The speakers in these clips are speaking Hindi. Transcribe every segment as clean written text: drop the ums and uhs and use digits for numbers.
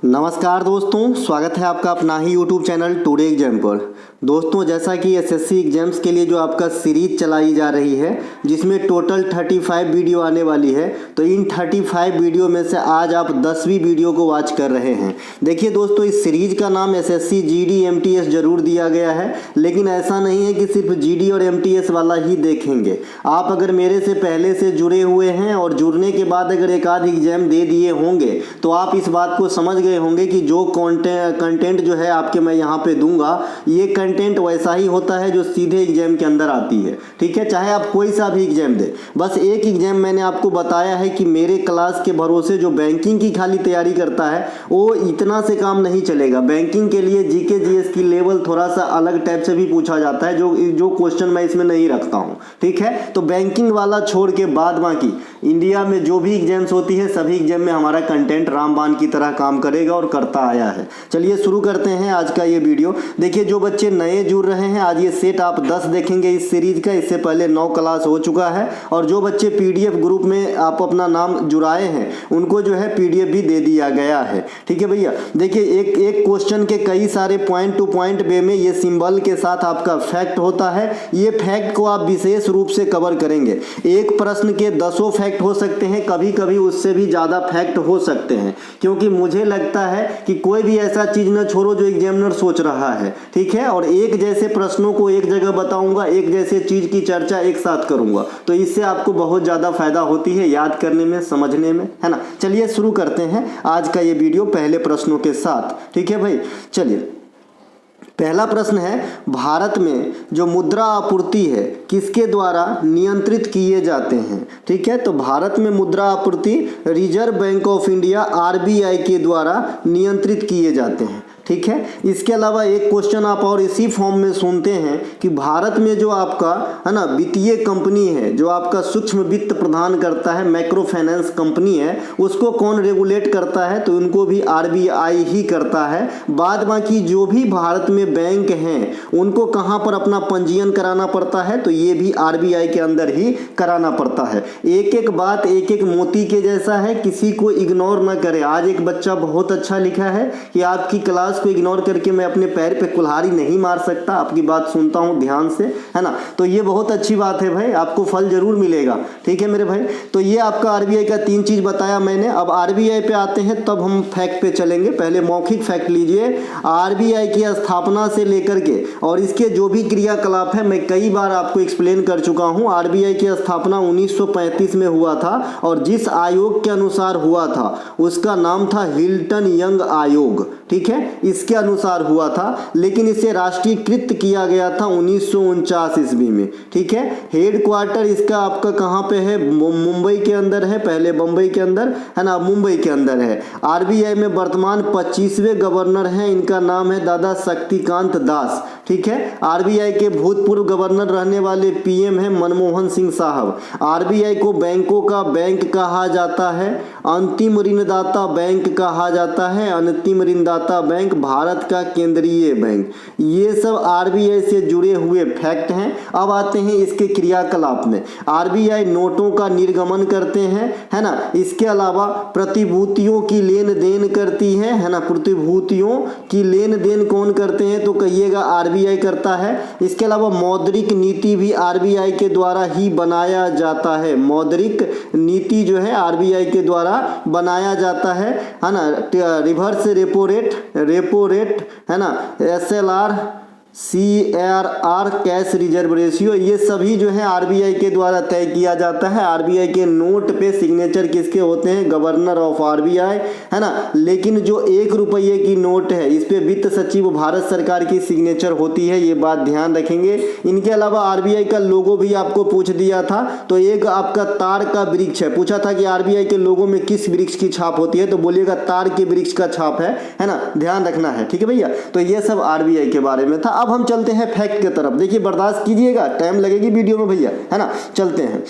नमस्कार दोस्तों, स्वागत है आपका अपना ही YouTube चैनल टुडे एग्जाम पर। दोस्तों, जैसा कि एसएससी एग्जाम्स के लिए जो आपका सीरीज चलाई जा रही है जिसमें टोटल 35 वीडियो आने वाली है, तो इन 35 वीडियो में से आज आप 10वीं वीडियो को वॉच कर रहे हैं। देखिए दोस्तों, इस सीरीज का नाम एसएससी जीडी एमटीएस जरूर दिया गया है, लेकिन ऐसा नहीं है कि सिर्फ जीडी और एमटीएस वाला ही देखेंगे। आप अगर मेरे से पहले से जुड़े हुए हैं और जुड़ने के बाद अगर एक आध एग्जाम दे दिए होंगे तो आप इस बात को समझ गए होंगे कि जो कंटेंट जो है आपके मैं यहाँ पे दूंगा, ये कंटेंट वैसा ही होता है जो सीधे एग्जाम के अंदर आती है। ठीक है, चाहे आप कोई सा भी एग्जाम दे। बस एक एग्जाम मैंने आपको बताया है कि मेरे क्लास के भरोसे जो बैंकिंग की खाली तैयारी करता है वो इतना से काम नहीं चलेगा। बैंकिंग के लिए जीके जीएस की लेवल थोड़ा सा अलग टाइप से भी पूछा जाता है, जो क्वेश्चन मैं इसमें नहीं रखता हूँ। ठीक है, तो बैंकिंग वाला छोड़ के बाद बाकी इंडिया में जो भी एग्जाम्स होती है सभी एग्जाम में हमारा कंटेंट रामबाण की तरह काम करेगा और करता आया है। चलिए शुरू करते हैं आज का ये वीडियो। देखिए, जो बच्चे नए जुड़ रहे हैं, आज ये सेट आप 10 देखेंगे इस सीरीज का। इससे पहले 9 क्लास हो चुका है, और जो बच्चे पीडीएफ ग्रुप में आप अपना नाम जुड़ाए हैं उनको जो है पीडीएफ भी दे दिया गया है। ठीक है भैया, देखिए एक क्वेश्चन के कई सारे पॉइंट टू पॉइंट वे में ये सिंबल के साथ आपका फैक्ट होता है। ये फैक्ट को आप विशेष रूप से कवर करेंगे। एक प्रश्न के 10 फैक्ट हो सकते हैं, कभी कभी उससे भी ज़्यादा फैक्ट हो सकते हैं, क्योंकि मुझे लगता है कि कोई भी ऐसा चीज़ न छोड़ो जो एग्जामिनर सोच रहा है। ठीक है, और एक जैसे प्रश्नों को एक जगह बताऊंगा, एक जैसे चीज़ की चर्चा एक साथ करूंगा, तो इससे आपको बहुत ज़्यादा फायदा होती है याद करने में, समझने में, है ना। चलिए शुरू करते हैं आज का ये वीडियो पहले प्रश्नों के साथ। ठीक है भाई, चलिए पहला प्रश्न है, भारत में जो मुद्रा आपूर्ति है किसके द्वारा नियंत्रित किए जाते हैं। ठीक है, तो भारत में मुद्रा आपूर्ति reserve bank of India RBI के द्वारा नियंत्रित किए जाते हैं। ठीक है, इसके अलावा एक क्वेश्चन आप और इसी फॉर्म में सुनते हैं कि भारत में जो आपका है ना वित्तीय कंपनी है, जो आपका सूक्ष्म वित्त प्रदान करता है, माइक्रो फाइनेंस कंपनी है, उसको कौन रेगुलेट करता है, तो उनको भी आरबीआई ही करता है। बाद बाकी जो भी भारत में बैंक हैं उनको कहाँ पर अपना पंजीयन कराना पड़ता है, तो ये भी आरबीआई के अंदर ही कराना पड़ता है। एक एक बात एक एक मोती के जैसा है, किसी को इग्नोर ना करें। आज एक बच्चा बहुत अच्छा लिखा है कि आपकी क्लास को इग्नोर करके मैं अपने पैर पे कुल्हाड़ी नहीं मार सकता, आपकी बात सुनता हूं ध्यान से, है ना। तो ये बहुत अच्छी बात है भाई, आपको फल जरूर मिलेगा। ठीक है मेरे भाई, तो ये आपका आरबीआई का 3 चीज बताया मैंने। अब आरबीआई पे आते हैं, तब हम फैक्ट पे चलेंगे। पहले मौखिक फैक्ट लीजिए। आरबीआई की स्थापना से लेकर के और इसके जो भी क्रियाकलाप है मैं कई बार आपको एक्सप्लेन कर चुका हूं। आरबीआई की स्थापना 1935 में हुआ था, और जिस आयोग के अनुसार हुआ था उसका नाम था हिल्टन यंग आयोग। ठीक है, इसके अनुसार हुआ था, लेकिन इसे राष्ट्रीयकृत किया गया था 1949 ईस्वी में। ठीक है, हेड क्वार्टर इसका आपका कहाँ पे है, मुंबई के अंदर है। पहले बंबई के अंदर है ना, मुंबई के अंदर है। आरबीआई में वर्तमान 25वें गवर्नर हैं, इनका नाम है दादा शक्तिकांत दास। ठीक है, आरबीआई के भूतपूर्व गवर्नर रहने वाले पीएम हैं मनमोहन सिंह साहब। आरबीआई को बैंकों का बैंक कहा जाता है, अंतिम ऋणदाता बैंक कहा जाता है, अंतिम ऋणदाता बैंक भारत का केंद्रीय बैंक। ये सब आरबीआई से जुड़े हुए फैक्ट हैं। अब आते हैं इसके क्रियाकलाप में। आरबीआई नोटों का निर्गमन करते हैं, है ना। इसके अलावा प्रतिभूतियों की लेन देन करती है ना। प्रतिभूतियों की लेन देन कौन करते हैं, तो कहिएगा आरबीआई करता है। इसके अलावा मौद्रिक नीति भी आरबीआई के द्वारा ही बनाया जाता है। मौद्रिक नीति जो है आरबीआई के द्वारा बनाया जाता है ना। रिवर्स रेपो रेट है ना, SLR, CRR, cash reserve ratio, ये सभी जो है आरबीआई के द्वारा तय किया जाता है। आरबीआई के नोट पे सिग्नेचर किसके होते हैं, गवर्नर ऑफ आरबीआई, है ना। लेकिन जो 1 रुपये की नोट है इस पे वित्त सचिव भारत सरकार की सिग्नेचर होती है, ये बात ध्यान रखेंगे। इनके अलावा आरबीआई का लोगो भी आपको पूछ दिया था, तो एक आपका तार का वृक्ष है। पूछा था कि आरबीआई के लोगो में किस वृक्ष की छाप होती है, तो बोलिएगा तार के वृक्ष का छाप है ना, ध्यान रखना है। ठीक है भैया, तो ये सब आरबीआई के बारे में था। अब हम चलते हैं फैक्ट की तरफ। देखिए बर्दाश्त कीजिएगा, टाइम लगेगी वीडियो में भैया, है ना। चलते हैं।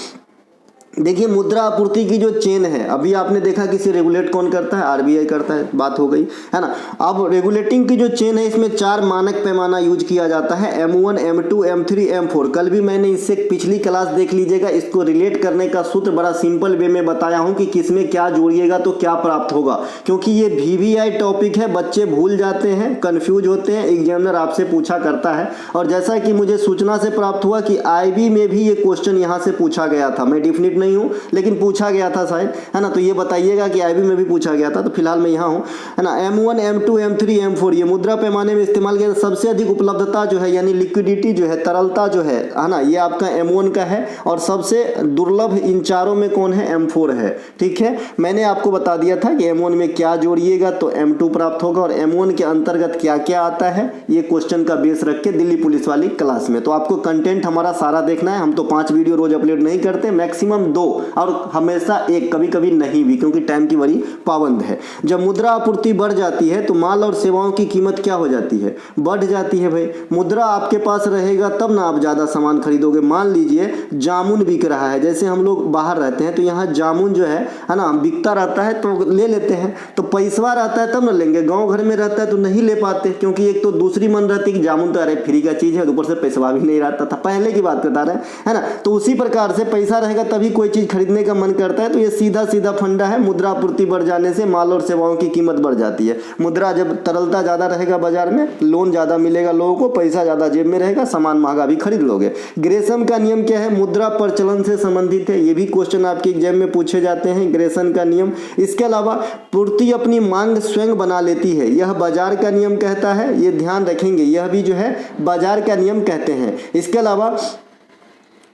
देखिए मुद्रा आपूर्ति की जो चेन है, अभी आपने देखा कि इसे रेगुलेट कौन करता है, आरबीआई करता है, बात हो गई है ना। अब रेगुलेटिंग की जो चेन है इसमें 4 मानक पैमाना यूज किया जाता है, M1, M2, M3, M4। कल भी मैंने इससे पिछली क्लास देख लीजिएगा, इसको रिलेट करने का सूत्र बड़ा सिंपल वे में बताया हूं कि किसमें क्या जोड़िएगा तो क्या प्राप्त होगा, क्योंकि ये VVI टॉपिक है, बच्चे भूल जाते हैं, कंफ्यूज होते हैं, एग्जामिनर आपसे पूछा करता है। और जैसा कि मुझे सूचना से प्राप्त हुआ कि IB में भी ये क्वेश्चन यहाँ से पूछा गया था, मैं डिफिनिट नहीं हूं लेकिन पूछा गया था शायद, है ना। तो ये बताइएगा कि IB में भी पूछा गया था, तो फिलहाल मैं यहाँ हूं, है ना। M1, M2, M3, M4 ये मुद्रा पैमाने में इस्तेमाल किया। सबसे अधिक उपलब्धता जो है यानी लिक्विडिटी जो है, तरलता जो है ना, ये आपका M1 का है। और सबसे दुर्लभ इन चारों में कौन है, M4 है। ठीक है, मैंने आपको बता दिया था कि M1 में क्या जोड़िएगा तो M2 प्राप्त होगा, और M1 के अंतर्गत क्या क्या आता है ये क्वेश्चन का बेस रख के दिल्ली पुलिस वाली क्लास में। तो आपको कंटेंट हमारा सारा देखना है, हम तो 5 वीडियो रोज अपलोड नहीं करते, मैक्सिमम 2 और हमेशा 1, कभी कभी नहीं भी, क्योंकि टाइम की बड़ी पाबंद है। जब मुद्रा आपूर्ति बढ़ जाती है तो माल और सेवाओं की कीमत क्या हो जाती है, बढ़ जाती है। भाई मुद्रा आपके पास रहेगा तब ना आप ज़्यादा सामान खरीदोगे। मान लीजिए जामुन बिक रहा है, जैसे हम लोग बाहर रहते हैं तो यहाँ जामुन जो है ना बिकता रहता है तो ले लेते हैं, तो पैसा रहता है तब ना लेंगे। गाँव घर में रहता है तो नहीं ले पाते, क्योंकि एक तो दूसरी मन रहती है कि जामुन तो अरे फ्री का चीज़ है, ऊपर से पैसा भी नहीं रहता था, पहले की बात बता रहे हैं, है ना। तो उसी प्रकार से पैसा रहेगा तभी कोई चीज़ खरीदने का मन करता है। तो ये सीधा सीधा फंडा है, मुद्रा आपूर्ति बढ़ जाने से माल और सेवाओं की कीमत बढ़ जाती है। मुद्रा जब तरलता ज़्यादा रहेगा बाजार में, लोन ज़्यादा मिलेगा लोगों को, पैसा ज़्यादा जेब में रहेगा, सामान महंगा भी खरीद लोगे। ग्रेसम का नियम क्या है, मुद्रा प्रचलन से संबंधित है, ये भी क्वेश्चन आपके एग्जाम में पूछे जाते हैं, ग्रेसम का नियम। इसके अलावा पूर्ति अपनी मांग स्वयं बना लेती है, यह बाजार का नियम कहता है, ये ध्यान रखेंगे, यह भी जो है बाजार का नियम कहते हैं। इसके अलावा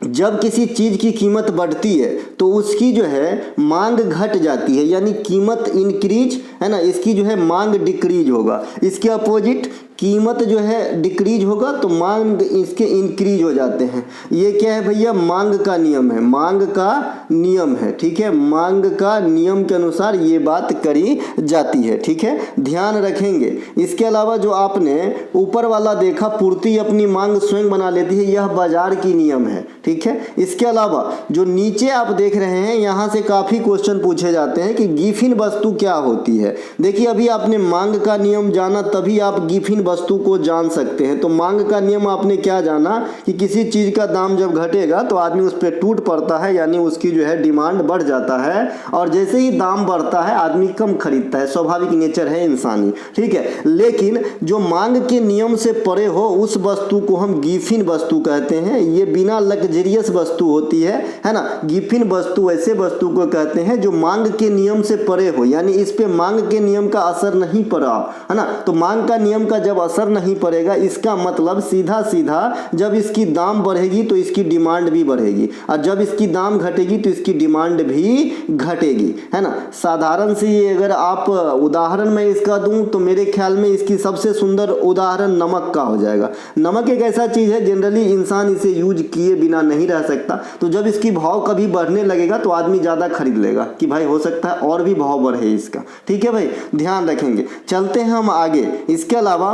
जब किसी चीज़ की कीमत बढ़ती है तो उसकी जो है मांग घट जाती है, यानी कीमत इंक्रीज, है ना, इसकी जो है मांग डिक्रीज होगा। इसके अपोजिट कीमत जो है डिक्रीज होगा तो मांग इसके इंक्रीज हो जाते हैं। ये क्या है भैया, मांग का नियम है, मांग का नियम है। ठीक है, मांग का नियम के अनुसार ये बात करी जाती है। ठीक है, ध्यान रखेंगे। इसके अलावा जो आपने ऊपर वाला देखा, पूर्ति अपनी मांग स्वयं बना लेती है, यह बाजार की नियम है। ठीक है, इसके अलावा जो नीचे आप देख रहे हैं यहाँ से काफ़ी क्वेश्चन पूछे जाते हैं कि गिफिन वस्तु क्या होती है। देखिए अभी आपने मांग का नियम जाना तभी आप गिफिन वस्तु को जान सकते हैं। तो मांग का नियम आपने क्या जाना कि किसी चीज़ का दाम जब घटेगा तो आदमी उस पर टूट पड़ता है, यानी उसकी जो है डिमांड बढ़ जाता है, और जैसे ही दाम बढ़ता है आदमी कम खरीदता है, स्वाभाविक नेचर है इंसानी। ठीक है, लेकिन जो मांग के नियम से परे हो उस वस्तु को हम गिफिन वस्तु कहते हैं। ये बिना लग्जरियस वस्तु होती है ना। गिफिन वस्तु ऐसे वस्तु को कहते हैं जो मांग के नियम से परे हो, यानी इस पे मांग के नियम का असर नहीं पड़ा, है ना। तो मांग का नियम का जब असर नहीं पड़ेगा, इसका मतलब सीधा सीधा जब इसकी दाम बढ़ेगी तो इसकी डिमांड भी बढ़ेगी, और जब इसकी दाम घटेगी तो इसकी डिमांड भी घटेगी, है ना। साधारण से ये अगर आप उदाहरण मैं इसका दूं तो मेरे ख्याल में इसकी सबसे सुंदर उदाहरण नमक का हो जाएगा। नमक एक ऐसा चीज़ है जनरली इंसान इसे यूज किए बिना नहीं रह सकता, तो जब इसकी भाव कभी बढ़ने लगेगा तो आदमी ज़्यादा खरीद लेगा कि भाई हो सकता है और भी भाव बढ़े इसका। ठीक है भाई, ध्यान रखेंगे। चलते हैं हम आगे। इसके अलावा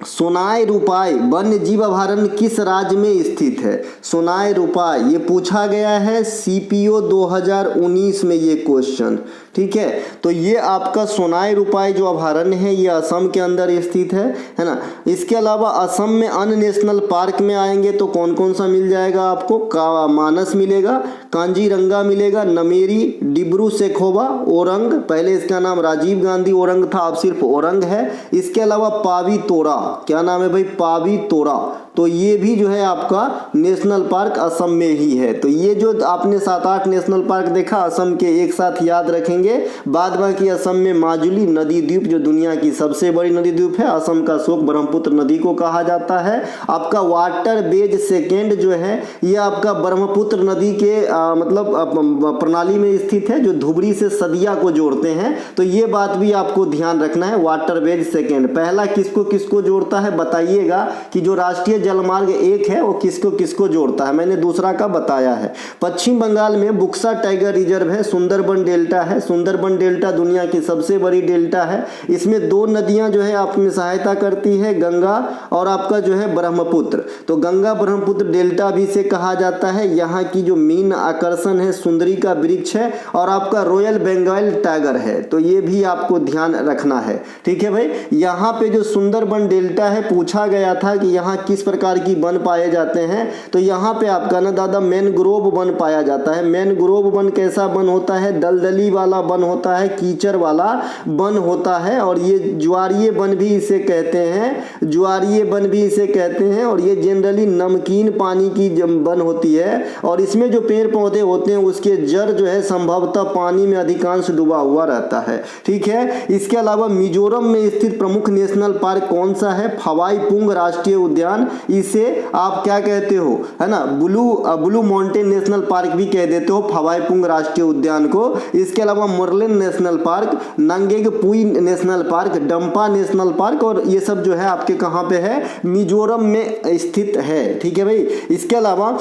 सोनाई रूपाई वन्य जीव अभयारण्य किस राज्य में स्थित है। सोनाई रूपाई ये पूछा गया है CPO 2019 में ये क्वेश्चन। ठीक है, तो ये आपका सोनाई रूपाई जो अभयारण्य है ये असम के अंदर स्थित है ना। इसके अलावा असम में अन्य नेशनल पार्क में आएंगे तो कौन कौन सा मिल जाएगा आपको, मानस मिलेगा, कांजीरंगा मिलेगा, नमेरी, डिब्रू सैखोवा, ओरंग, पहले इसका नाम राजीव गांधी ओरंग था, अब सिर्फ ओरंग है। इसके अलावा पावी तोरा, क्या नाम है भाई, पावी तोरा, तो ये भी जो है आपका नेशनल पार्क असम में ही है। तो ये जो आपने 7-8 नेशनल पार्क देखा असम के, एक साथ याद रखेंगे। बाद बाकी असम में माजुली नदी द्वीप जो दुनिया की सबसे बड़ी नदी द्वीप है, असम का शोक ब्रह्मपुत्र नदी को कहा जाता है। आपका वाटर बेज सेकेंड जो है ये आपका ब्रह्मपुत्र नदी के मतलब प्रणाली में स्थित है, जो धुबरी से सदिया को जोड़ते हैं। तो ये बात भी आपको ध्यान रखना है, वाटर बेज सेकेंड। पहला किसको किसको जोड़ता है बताइएगा कि जो राष्ट्रीय जलमार्ग 1 है वो किसको किसको जोड़ता है, मैंने दूसरा का बताया है। पश्चिम बंगाल में बुक्सा टाइगर रिजर्व है, सुंदरबन डेल्टा है, सुंदरबन डेल्टा दुनिया की सबसे बड़ी डेल्टा है। इसमें दो नदियां जो है आप में सहायता करती है, गंगा और आपका जो है ब्रह्मपुत्र। तो गंगा ब्रह्मपुत्र डेल्टा भी इसे कहा जाता है। यहाँ की जो मेन आकर्षण है सुंदरी का वृक्ष है और आपका रॉयल बंगाल टाइगर है। तो ये भी आपको ध्यान रखना है, ठीक है भाई। यहाँ पे जो सुंदरबन डेल्टा है, पूछा गया था कि यहाँ किस प्रकार की वन पाए जाते हैं, तो यहाँ पे आपका ना दादा मैनग्रोव वन पाया जाता है। मैनग्रोव वन कैसा वन होता है? दलदली वाला वन होता है, कीचड़ वाला वन होता है। और ये ज्वारीय वन भी इसे कहते हैं, ज्वारीय वन भी इसे कहते हैं। और ये जनरली नमकीन पानी की वन होती है और इसमें जो पेड़ पौधे होते हैं उसके जड़ जो है संभवतः पानी में अधिकांश डूबा हुआ रहता है, ठीक है। इसके अलावा मिजोरम में स्थित प्रमुख नेशनल पार्क कौन सा है? फवाईपुंग राष्ट्रीय उद्यान। इसे आप क्या कहते हो, है ना, ब्लू माउंटेन नेशनल पार्क भी कह देते हो फवाईपुंग राष्ट्रीय उद्यान को। इसके अलावा Murlen national park, Ngengpui national park, Dampa national park, और ये सब जो है आपके कहाँ पे है? मिजोरम में स्थित है, ठीक है भाई। इसके अलावा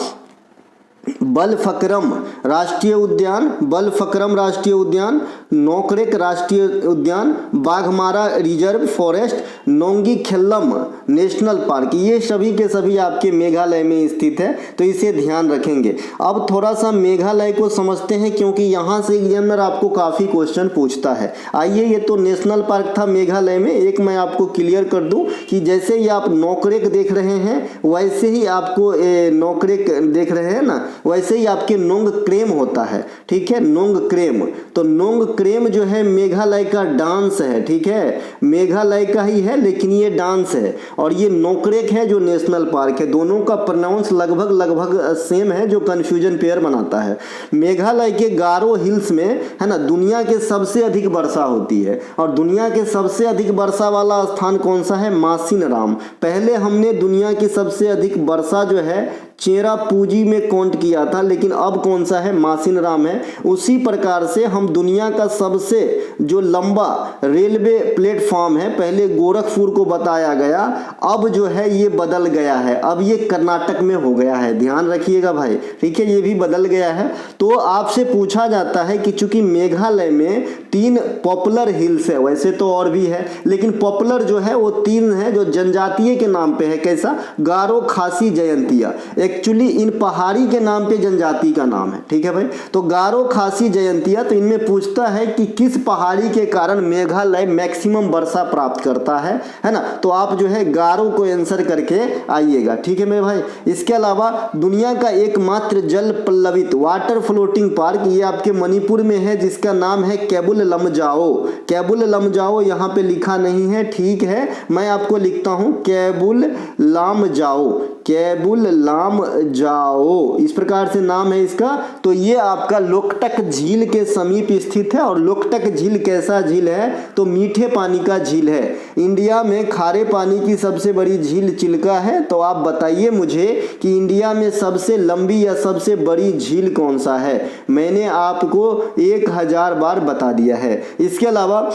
बलफक्रम राष्ट्रीय उद्यान, बलफक्रम राष्ट्रीय उद्यान, नोकरेक राष्ट्रीय उद्यान, Baghmara reserve forest, Nongkhyllem national park, ये सभी के सभी आपके मेघालय में स्थित है। तो इसे ध्यान रखेंगे। अब थोड़ा सा मेघालय को समझते हैं क्योंकि यहाँ से एग्जामिनर आपको काफ़ी क्वेश्चन पूछता है। आइए, ये तो नेशनल पार्क था मेघालय में। एक मैं आपको क्लियर कर दूं कि जैसे ही आप नोकरेक देख रहे हैं वैसे ही आपको नोकरेक देख रहे हैं ना, वैसे ही आपके नोंगक्रेम होता है, ठीक है, नोंगक्रेम। तो नोंगक्रेम जो है मेघालय का डांस है, ठीक है, मेघालय का ही है लेकिन ये डांस है। और ये नोकरेक है जो नेशनल पार्क है। दोनों का प्रोनाउंस लगभग सेम है, जो कंफ्यूजन पेयर बनाता है। मेघालय के गारो हिल्स में, है ना, दुनिया के सबसे अधिक वर्षा होती है। और दुनिया के सबसे अधिक वर्षा वाला स्थान कौन सा है? मासिनराम। पहले हमने दुनिया की सबसे अधिक वर्षा जो है चेरापूंजी में काउंट किया था, लेकिन अब कौन सा है? मासिनराम है। उसी प्रकार से हम दुनिया का सबसे जो लंबा रेलवे प्लेटफॉर्म है, पहले गोरखपुर को बताया गया, अब जो है ये बदल गया है, अब ये कर्नाटक में हो गया है। ध्यान रखिएगा भाई, ठीक है, ये भी बदल गया है। तो आपसे पूछा जाता है कि चूंकि मेघालय में 3 पॉपुलर हिल्स है, वैसे तो और भी है लेकिन पॉपुलर जो है वो 3 है जो जनजातीय के नाम पे है। कैसा? गारो, खासी, जयंतिया। एक्चुअली इन पहाड़ी के नाम पे जनजाति का नाम है, ठीक है भाई। तो गारो, खासी, जयंतिया। तो इनमें पूछता है कि किस पहाड़ी के कारण मेघालय मैक्सिमम वर्षा प्राप्त करता है ना। तो आप जो है गारो को आंसर करके आइएगा, ठीक है मेरे भाई। इसके अलावा दुनिया का एकमात्र जल पल्लवित वाटर फ्लोटिंग पार्क ये आपके मणिपुर में है, जिसका नाम है केबुल लमजाओ। केबुल लमजाओ यहाँ पे लिखा नहीं है, ठीक है, मैं आपको लिखता हूँ केबुल लामजाओ, केबुल लामजाओ, इस प्रकार से नाम है इसका। तो ये आपका लोकटक झील के समीप स्थित है। और लोकटक झील कैसा झील है? तो मीठे पानी का झील है। इंडिया में खारे पानी की सबसे बड़ी झील चिल्का है। तो आप बताइए मुझे कि इंडिया में सबसे लंबी या सबसे बड़ी झील कौन सा है? मैंने आपको 1000 बार बता दिया है। इसके अलावा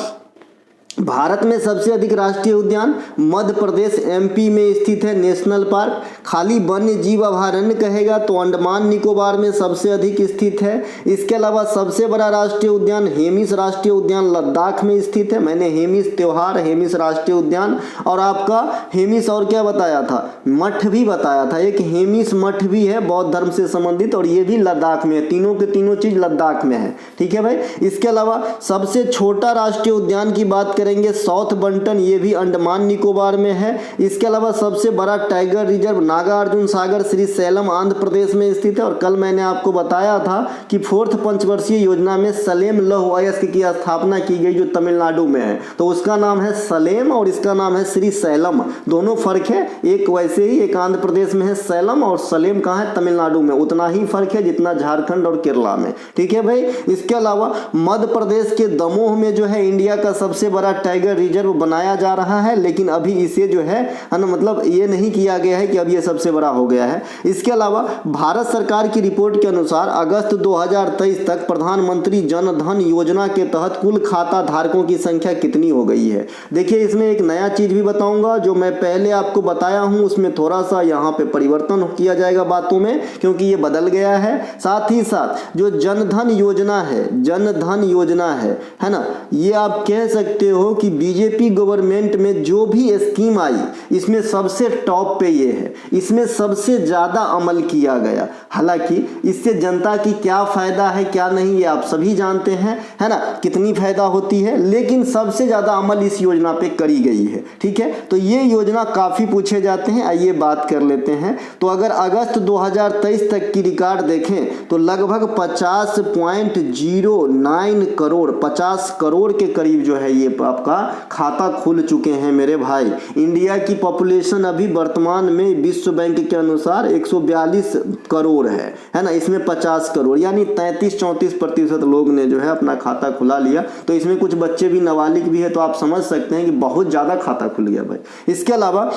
भारत में सबसे अधिक राष्ट्रीय उद्यान मध्य प्रदेश एमपी में स्थित है नेशनल पार्क। खाली वन्य जीव अभयारण्य कहेगा तो अंडमान निकोबार में सबसे अधिक स्थित है। इसके अलावा सबसे बड़ा राष्ट्रीय उद्यान हेमिस राष्ट्रीय उद्यान लद्दाख में स्थित है। मैंने हेमिस त्योहार, हेमिस राष्ट्रीय उद्यान और आपका हेमिस और क्या बताया था? मठ भी बताया था। एक हेमिस मठ भी है बौद्ध धर्म से संबंधित और ये भी लद्दाख में है। तीनों के तीनों चीज लद्दाख में है, ठीक है भाई। इसके अलावा सबसे छोटा राष्ट्रीय उद्यान की बात करेंगे साउथ बंटन, ये भी अंडमान निकोबार में है। इसके अलावा सबसे बड़ा tiger reserve Nagarjuna Sagar Shri slam Andhra Pradesh में स्थित है। और कल मैंने आपको बताया था कि 4th पंचवर्षीय योजना में सलेम लौह अयस्क की स्थापना की गई जो तमिलनाडु में है, तो उसका नाम है सलेम और इसका नाम है श्री सैलम। दोनों फर्क है, एक वैसे ही एक आंध्र प्रदेश में है सैलम और सलेम कहाँ है? तमिलनाडु में। उतना ही फर्क है जितना झारखंड और केरला में, ठीक है भाई। इसके अलावा मध्य प्रदेश के दमोह में जो है इंडिया का सबसे बड़ा टाइगर रिजर्व बनाया जा रहा है, लेकिन अभी इसे जो है ना मतलब ये नहीं किया गया है कि अब ये सबसे बड़ा हो गया है। इसके अलावा भारत सरकार की रिपोर्ट के अनुसार अगस्त 2023 तक प्रधानमंत्री जन धन योजना के तहत कुल खाता धारकों की संख्या कितनी हो गई है। देखिए इसमें एक नया चीज भी बताऊंगा, जो मैं पहले आपको बताया हूं उसमें थोड़ा सा यहाँ पे परिवर्तन किया जाएगा बातों में, क्योंकि ये बदल गया है। साथ ही साथ जो जनधन योजना है, जनधन योजना है ना, ये आप कह सकते हो कि बीजेपी गवर्नमेंट में जो भी स्कीम आई इसमें सबसे टॉप पे ये है, इसमें सबसे ज्यादा अमल किया गया। हालांकि इससे जनता की क्या फायदा है क्या नहीं ये आप सभी जानते हैं, है ना, कितनी फायदा होती है, लेकिन सबसे ज्यादा अमल इस योजना पे करी गई है। ठीक है, तो ये योजना काफी पूछे जाते हैं, आइए बात कर लेते हैं। तो अगर अगस्त 2023 तक की रिकॉर्ड देखें तो लगभग 50.09 करोड़, 50 करोड़ के करीब जो है ये आपका खाता खुल चुके हैं मेरे भाई। इंडिया की पॉपुलेशन अभी वर्तमान में विश्व बैंक के अनुसार 142 करोड़ है ना, इसमें 50 करोड़ यानी 33-34% लोग ने जो है अपना खाता खुला लिया। तो इसमें कुछ बच्चे भी, नाबालिग भी है, तो आप समझ सकते हैं कि बहुत ज्यादा खाता खुल गया भाई। इसके अलावा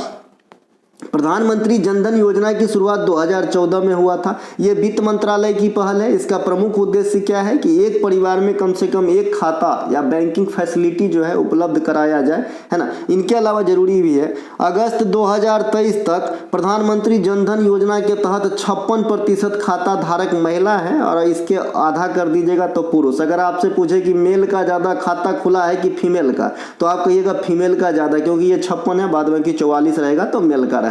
प्रधानमंत्री जनधन योजना की शुरुआत 2014 में हुआ था। यह वित्त मंत्रालय की पहल है। इसका प्रमुख उद्देश्य क्या है कि एक परिवार में कम से कम एक खाता या बैंकिंग फैसिलिटी जो है उपलब्ध कराया जाए, है ना। इनके अलावा जरूरी भी है, अगस्त 2023 तक प्रधानमंत्री जनधन योजना के तहत 56% खाता धारक महिला है और इसके आधा कर दीजिएगा तो पुरुष। अगर आपसे पूछे कि मेल का ज्यादा खाता खुला है कि फीमेल का, तो आप कहिएगा फीमेल का ज्यादा, क्योंकि ये 56 है, बाद में 44 रहेगा तो मेल का रहेगा।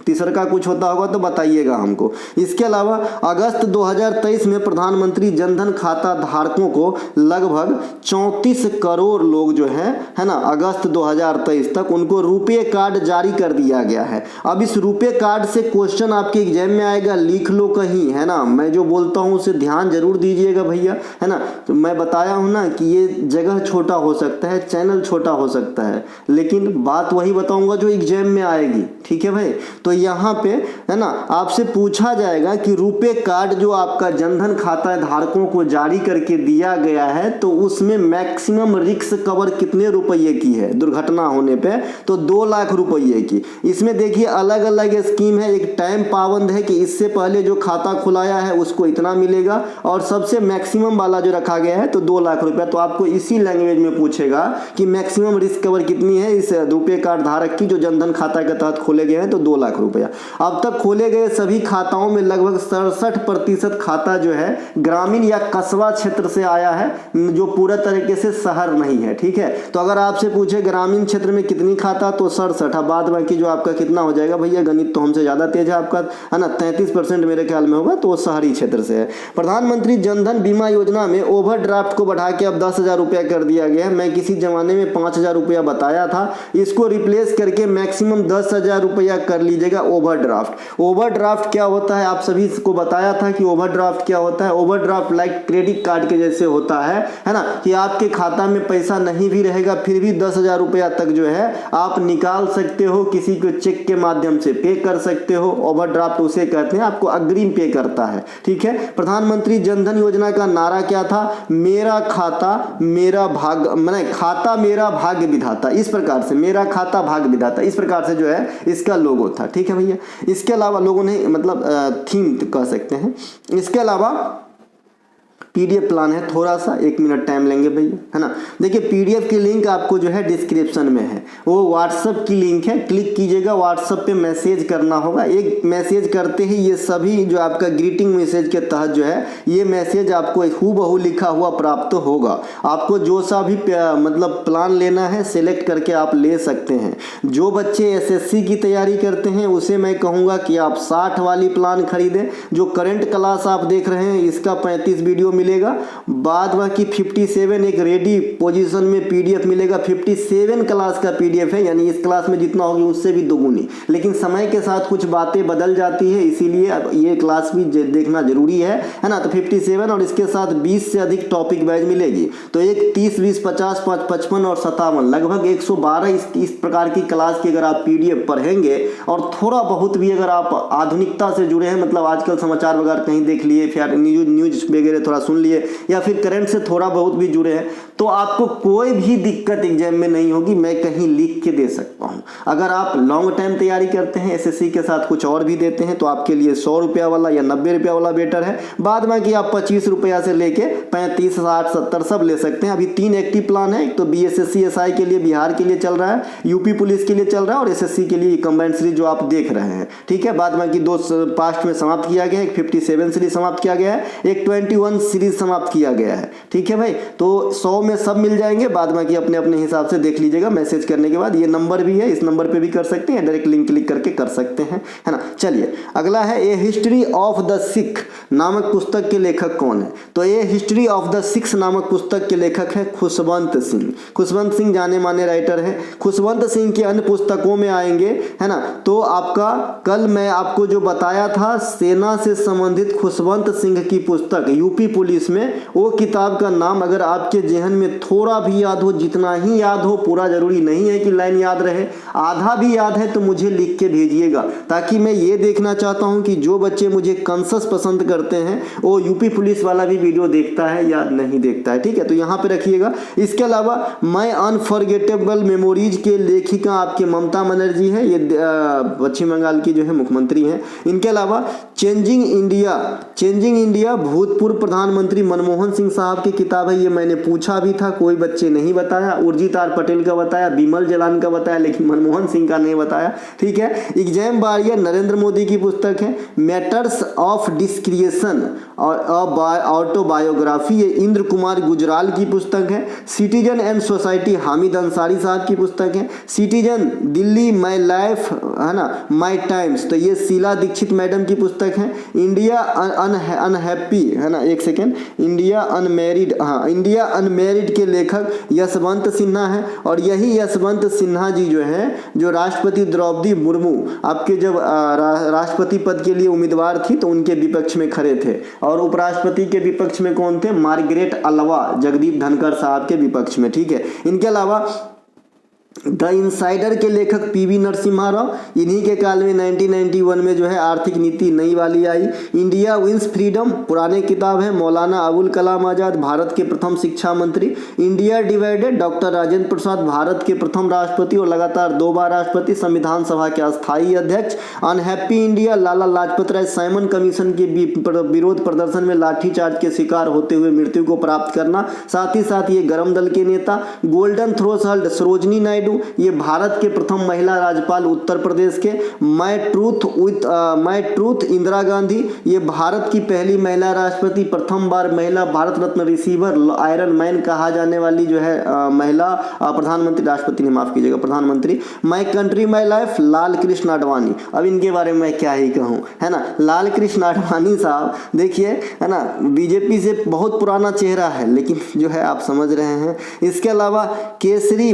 तीसरा का कुछ होता होगा तो बताइएगा हमको। इसके अलावा अगस्त 2023 में प्रधानमंत्री जनधन खाता धारकों को लगभग 34 करोड़ लोग जो है ना, अगस्त 2023 तक उनको रुपए कार्ड जारी कर दिया गया है। अब इस रुपए कार्ड से क्वेश्चन आपके एग्जाम में आएगा, लिख लो कहीं, है ना। मैं जो बोलता हूं उसे ध्यान जरूर दीजिएगा भैया, है ना। तो मैं बताया हूं ना कि ये जगह छोटा हो सकता है, चैनल छोटा हो सकता है, लेकिन बात वही बताऊंगा जो एग्जाम में आएगी। ठीक है भाई, तो यहाँ पे है ना आपसे पूछा जाएगा कि रुपए कार्ड जो आपका जनधन खाता धारकों को जारी करके दिया गया है, तो उसमें मैक्सिमम रिस्क कवर कितने रुपये की है दुर्घटना होने पे, तो 2 लाख रुपये की। इसमें देखिए अलग अलग स्कीम है, एक टाइम पाबंद है कि इससे पहले जो खाता खुलाया है उसको इतना मिलेगा, और सबसे मैक्सिमम वाला जो रखा गया है तो 2 लाख रुपया। तो आपको इसी लैंग्वेज में पूछेगा कि मैक्सिमम रिस्क कवर कितनी है इस रुपए कार्ड धारक की जो जनधन खाता के तहत खोले गए हैं, तो 2 लाख रुपया। अब तक खोले गए सभी खाताओं में लगभग 67% खाता जो है ग्रामीण या कस्बा क्षेत्र से आया है, जो पूरा तरीके से शहर नहीं है। ठीक है, तो अगर आपसे पूछे ग्रामीण क्षेत्र में कितनी खाता, तो 67। बाद बाकी जो आपका कितना हो जाएगा भैया, गणित तो हमसे ज्यादा तेज है आपका, है ना, 33% मेरे ख्याल में होगा, तो वो शहरी क्षेत्र से है। प्रधानमंत्री जनधन बीमा योजना में ओवरड्राफ्ट को बढ़ा के अब 10,000 रुपया कर दिया गया है। मैं किसी जमाने में 5,000 रुपया बताया था, इसको रिप्लेस करके मैक्सिमम 10,000 रुपया कर लीजिएगा ओवरड्राफ्ट। ओवरड्राफ्ट क्या होता है आप सभी को बताया था कि ओवरड्राफ्ट क्या होता है। ओवरड्राफ्ट लाइक क्रेडिट कार्ड के जैसे होता है ना, कि आपके खाता में पैसा नहीं भी रहेगा फिर भी 10,000 रुपया तक जो है आप निकाल सकते हो, किसी को चेक के माध्यम से पे कर सकते हो। ओवरड्राफ्ट उसे कहते हैं, आपको अग्रिम पे करता है। ठीक है, प्रधानमंत्री जनधन योजना का नारा क्या था, मेरा खाता मेरा भाग, माने खाता मेरा भाग्य विधाता, इस प्रकार से, मेरा खाता भाग्य विधाता, इस प्रकार से जो है इसका लोगो था। ठीक है भैया, इसके अलावा लोगों ने मतलब थीम कह सकते हैं। इसके अलावा पीडीएफ प्लान है, थोड़ा सा 1 मिनट टाइम लेंगे भैया, है ना। देखिए पीडीएफ की लिंक आपको जो है डिस्क्रिप्शन में है, वो व्हाट्सएप की लिंक है, क्लिक कीजिएगा, व्हाट्सएप पे मैसेज करना होगा। एक मैसेज करते ही ये सभी जो आपका ग्रीटिंग मैसेज के तहत जो है ये मैसेज आपको हूबहू लिखा हुआ प्राप्त होगा। आपको जो सा भी मतलब प्लान लेना है सिलेक्ट करके आप ले सकते हैं। जो बच्चे एसएससी की तैयारी करते हैं उसे मैं कहूँगा कि आप 60 वाली प्लान खरीदें। जो करंट क्लास आप देख रहे हैं इसका 35 वीडियो मिलेगा, बाद बाकी 57 एक रेडी पोजीशन में पीडीएफ मिलेगा। 57 क्लास का पीडीएफ है, यानी इस क्लास में जितना होगी उससे भी दोगुनी, लेकिन समय के साथ कुछ बातें बदल जाती है, इसीलिए अब ये क्लास भी देखना जरूरी है ना। तो 57 और इसके साथ 20 से अधिक टॉपिक वाइज मिलेगी, तो एक 30, 20, 50, 55 और 57 लगभग 112 इस प्रकार की क्लास की अगर आप पीडीएफ पढ़ेंगे और थोड़ा बहुत भी अगर आप आधुनिकता से जुड़े हैं, मतलब आजकल समाचार वगैरह कहीं देख लिए, फिर न्यूज वगैरह थोड़ा सुन सुन लिए या फिर करंट से थोड़ा बहुत भी जुड़े हैं, तो आपको कोई भी दिक्कत एग्जाम में नहीं होगी। मैं कहीं लिख के दे सकता हूँ। अगर आप लॉन्ग टाइम तैयारी करते हैं, एसएससी के साथ कुछ और भी देते हैं, तो आपके लिए 100 रुपया वाला या 90 रुपया वाला बेटर है। बाद में कि आप 25 रुपया से लेके 35, 60, 70 सब ले सकते हैं। अभी 3 एक्टिव प्लान है, एक तो बीएसएससी एसआई के लिए बिहार के लिए चल रहा है, यूपी पुलिस के लिए चल रहा है और एसएससी के लिए कंबाइंड सीरीज जो आप देख रहे हैं, ठीक है। बाद में कि 2 पास्ट में समाप्त किया गया है, एक 57 सीरीज समाप्त किया गया है, एक 21 सीरीज समाप्त किया गया है, ठीक है भाई। तो 100 में सब मिल जाएंगे। बाद में कि अपने अपने हिसाब से देख लीजिएगा मैसेज करने के बाद। ये नंबर भी है, इस नंबर पे भी कर सकते हैं, डायरेक्ट लिंक क्लिक करके कर सकते हैं, है ना। चलिए अगला है ए हिस्ट्री ऑफ द सिख नामक पुस्तक के लेखक कौन है? तो ए हिस्ट्री ऑफ द सिक्स नामक पुस्तक के लेखक है खुशवंत सिंह। खुशवंत सिंह जाने माने राइटर है। खुशवंत सिंह के अन्य पुस्तकों में आएंगे, है ना। तो आपका कल मैं आपको जो बताया था सेना से संबंधित खुशवंत सिंह की पुस्तक यूपी पुलिस में, वो किताब का नाम अगर आपके जहन में थोड़ा भी याद हो, जितना ही याद हो, पूरा जरूरी नहीं है कि लाइन याद रहे, आधा भी याद है तो मुझे लिख के भेजिएगा, ताकि मैं ये देखना चाहता हूं कि जो बच्चे मुझे कंसस पसंद करते हैं वो यूपी पुलिस वाला भी वीडियो देखता है या नहीं देखता है, ठीक है। तो यहाँ पे रखिएगा। इसके अलावा मैं अनफॉरगेटेबल मेमोरीज के लेखिका आपके ममता बनर्जी है, ये पश्चिम बंगाल की जो है मुख्यमंत्री हैं। इनके अलावा चेंजिंग इंडिया भूतपूर्व प्रधानमंत्री मनमोहन सिंह साहब की किताब है। ये मैंने पूछा भी था, कोई बच्चे नहीं बताया। उर्जित आर पटेल का बताया, बिमल जलान का बताया, लेकिन मनमोहन सिंह का नहीं बताया, ठीक है। एग्जाम बारियर नरेंद्र मोदी की पुस्तक है। मैटर्स ऑफ डिस्क्रिएशन और ऑटोबायोग्राफी, ये इंद्र कुमार गुजराल की पुस्तक है। Citizen and society Hamid Ansari साहब की पुस्तक है। सिटीजन दिल्ली माई लाइफ, है ना, माई टाइम्स, तो ये शीला दीक्षित मैडम की पुस्तक है। इंडिया अनहैप्पी, है ना, एक सेकेंड, इंडिया अनमैरिड, हाँ, इंडिया अनमैरिड के लेखक यशवंत सिन्हा है। और यही यशवंत सिन्हा जी जो है, जो राष्ट्रपति द्रौपदी मुर्मू आपके जब राष्ट्रपति पद के लिए उम्मीदवार थी तो उनके विपक्ष में खड़े थे। और उपराष्ट्रपति के विपक्ष में कौन थे? मार्गरेट अल्वा, जगदीप धनखड़ साहब के विपक्ष में, ठीक है। इनके अलावा द इनसाइडर के लेखक पीवी नरसिम्हा राव, इन्हीं के काल में 1991 में जो है आर्थिक नीति नई वाली आई। इंडिया विंस फ्रीडम पुराने किताब है, मौलाना अबुल कलाम आजाद भारत के प्रथम शिक्षा मंत्री। India divided doctor Rajendra Prasad Bharat के प्रथम राष्ट्रपति और लगातार 2 बार राष्ट्रपति, संविधान सभा के अस्थायी अध्यक्ष। Unhappy India Lala Lajpat Rai Simon commission के विरोध प्रदर्शन में लाठीचार्ज के शिकार होते हुए मृत्यु को प्राप्त करना, साथ ही साथ ये गरम दल के नेता। गोल्डन थ्रेशोल्ड सरोजनी नायडू, ये भारत के प्रथम महिला राज्यपाल उत्तर प्रदेश के। माय ट्रूथ इंदिरा गांधी, ये भारत की पहली महिला राष्ट्रपति, प्रथम बार महिला Bharat Ratna receiver, iron man कहा जाने वाली जो है महिला प्रधानमंत्री, राष्ट्रपति ने माफ कीजिएगा, प्रधानमंत्री। My country my life, Lal Krishna Advani. अब इनके बारे में मैं क्या ही कहूँ, है ना। लाल कृष्ण आडवाणी साहब देखिए, है ना, बीजेपी से बहुत पुराना चेहरा है, लेकिन जो है आप समझ रहे हैं। इसके अलावा Kesari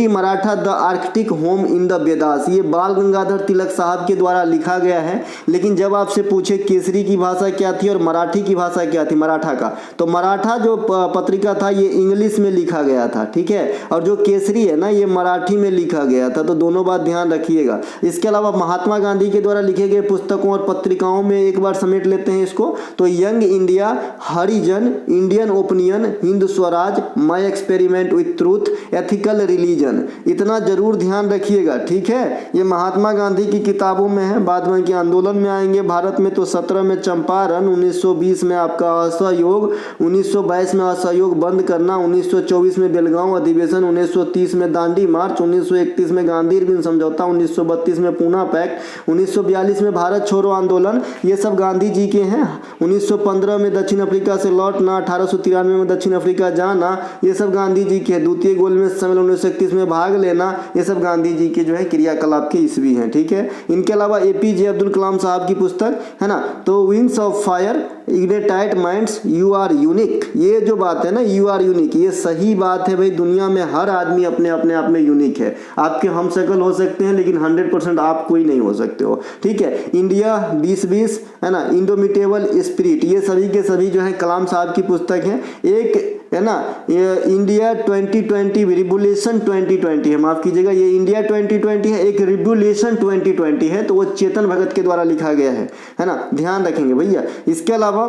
Maratha the Arctic home in the Vedas, ये बाल गंगाधर तिलक साहब के द्वारा लिखा गया है। लेकिन जब आपसे पूछे केसरी की भाषा क्या थी और मराठी की भाषा क्या थी, मराठा का, तो मराठा जो पत्रिका था ये इंग्लिश में लिखा गया था, ठीक है। और जो केसरी है ना, ये मराठी में लिखा गया था, तो दोनों बात ध्यान रखिएगा। इसके अलावा महात्मा गांधी के द्वारा लिखे गए पुस्तकों और पत्रिकाओं में एक बार समेट लेते हैं इसको, तो young India, Harijan, Indian opinion, Hind Swaraj, my experiment with truth, ethical religion, इतना जरूर ध्यान रखिएगा, ठीक है। ये महात्मा गांधी की किताबों में है। बाद में के आंदोलन में आएंगे भारत में, तो 17 में चंपारण, 1920 में आपका असहयोग, 1922 में असहयोग बंद करना, 1924 में बेलगांव अधिवेशन, 1930 में दांडी मार्च, 1931 में गांधी इरविन समझौता, 1932 में पूना पैक्ट, 1942 में भारत छोड़ो आंदोलन, ये सब गांधी जी के हैं। 1915 में दक्षिण अफ्रीका से लौटना, 1893 में दक्षिण अफ्रीका जाना, ये सब गांधी जी के। द्वितीय गोलमेज सम्मेलन 1931 में भाग लेना, ये सब गांधी जी के जो है क्रियाकलाप के ईस्वी हैं, ठीक है। इनके अलावा एपीजे अब्दुल कलाम साहब की पुस्तक, है ना, तो wings of fire, ignited minds, you are unique, ये जो बात है ना, यू आर यूनिक, ये सही बात है भाई। दुनिया में हर आदमी अपने अपने आप में यूनिक है। आपके हम शक्ल हो सकते हैं, लेकिन 100% आप कोई नहीं हो सकते हो, ठीक है। इंडिया 2020, है ना, इंडोमिटेबल स्पिरिट, ये सभी के सभी जो है कलाम साहब की पुस्तक है। एक है ना, ये इंडिया 2020 रिवोल्यूशन 2020 है, माफ कीजिएगा, ये इंडिया 2020 है, एक रिवोल्यूशन 2020 है, तो वो चेतन भगत के द्वारा लिखा गया है ना, ध्यान रखेंगे भैया। इसके अलावा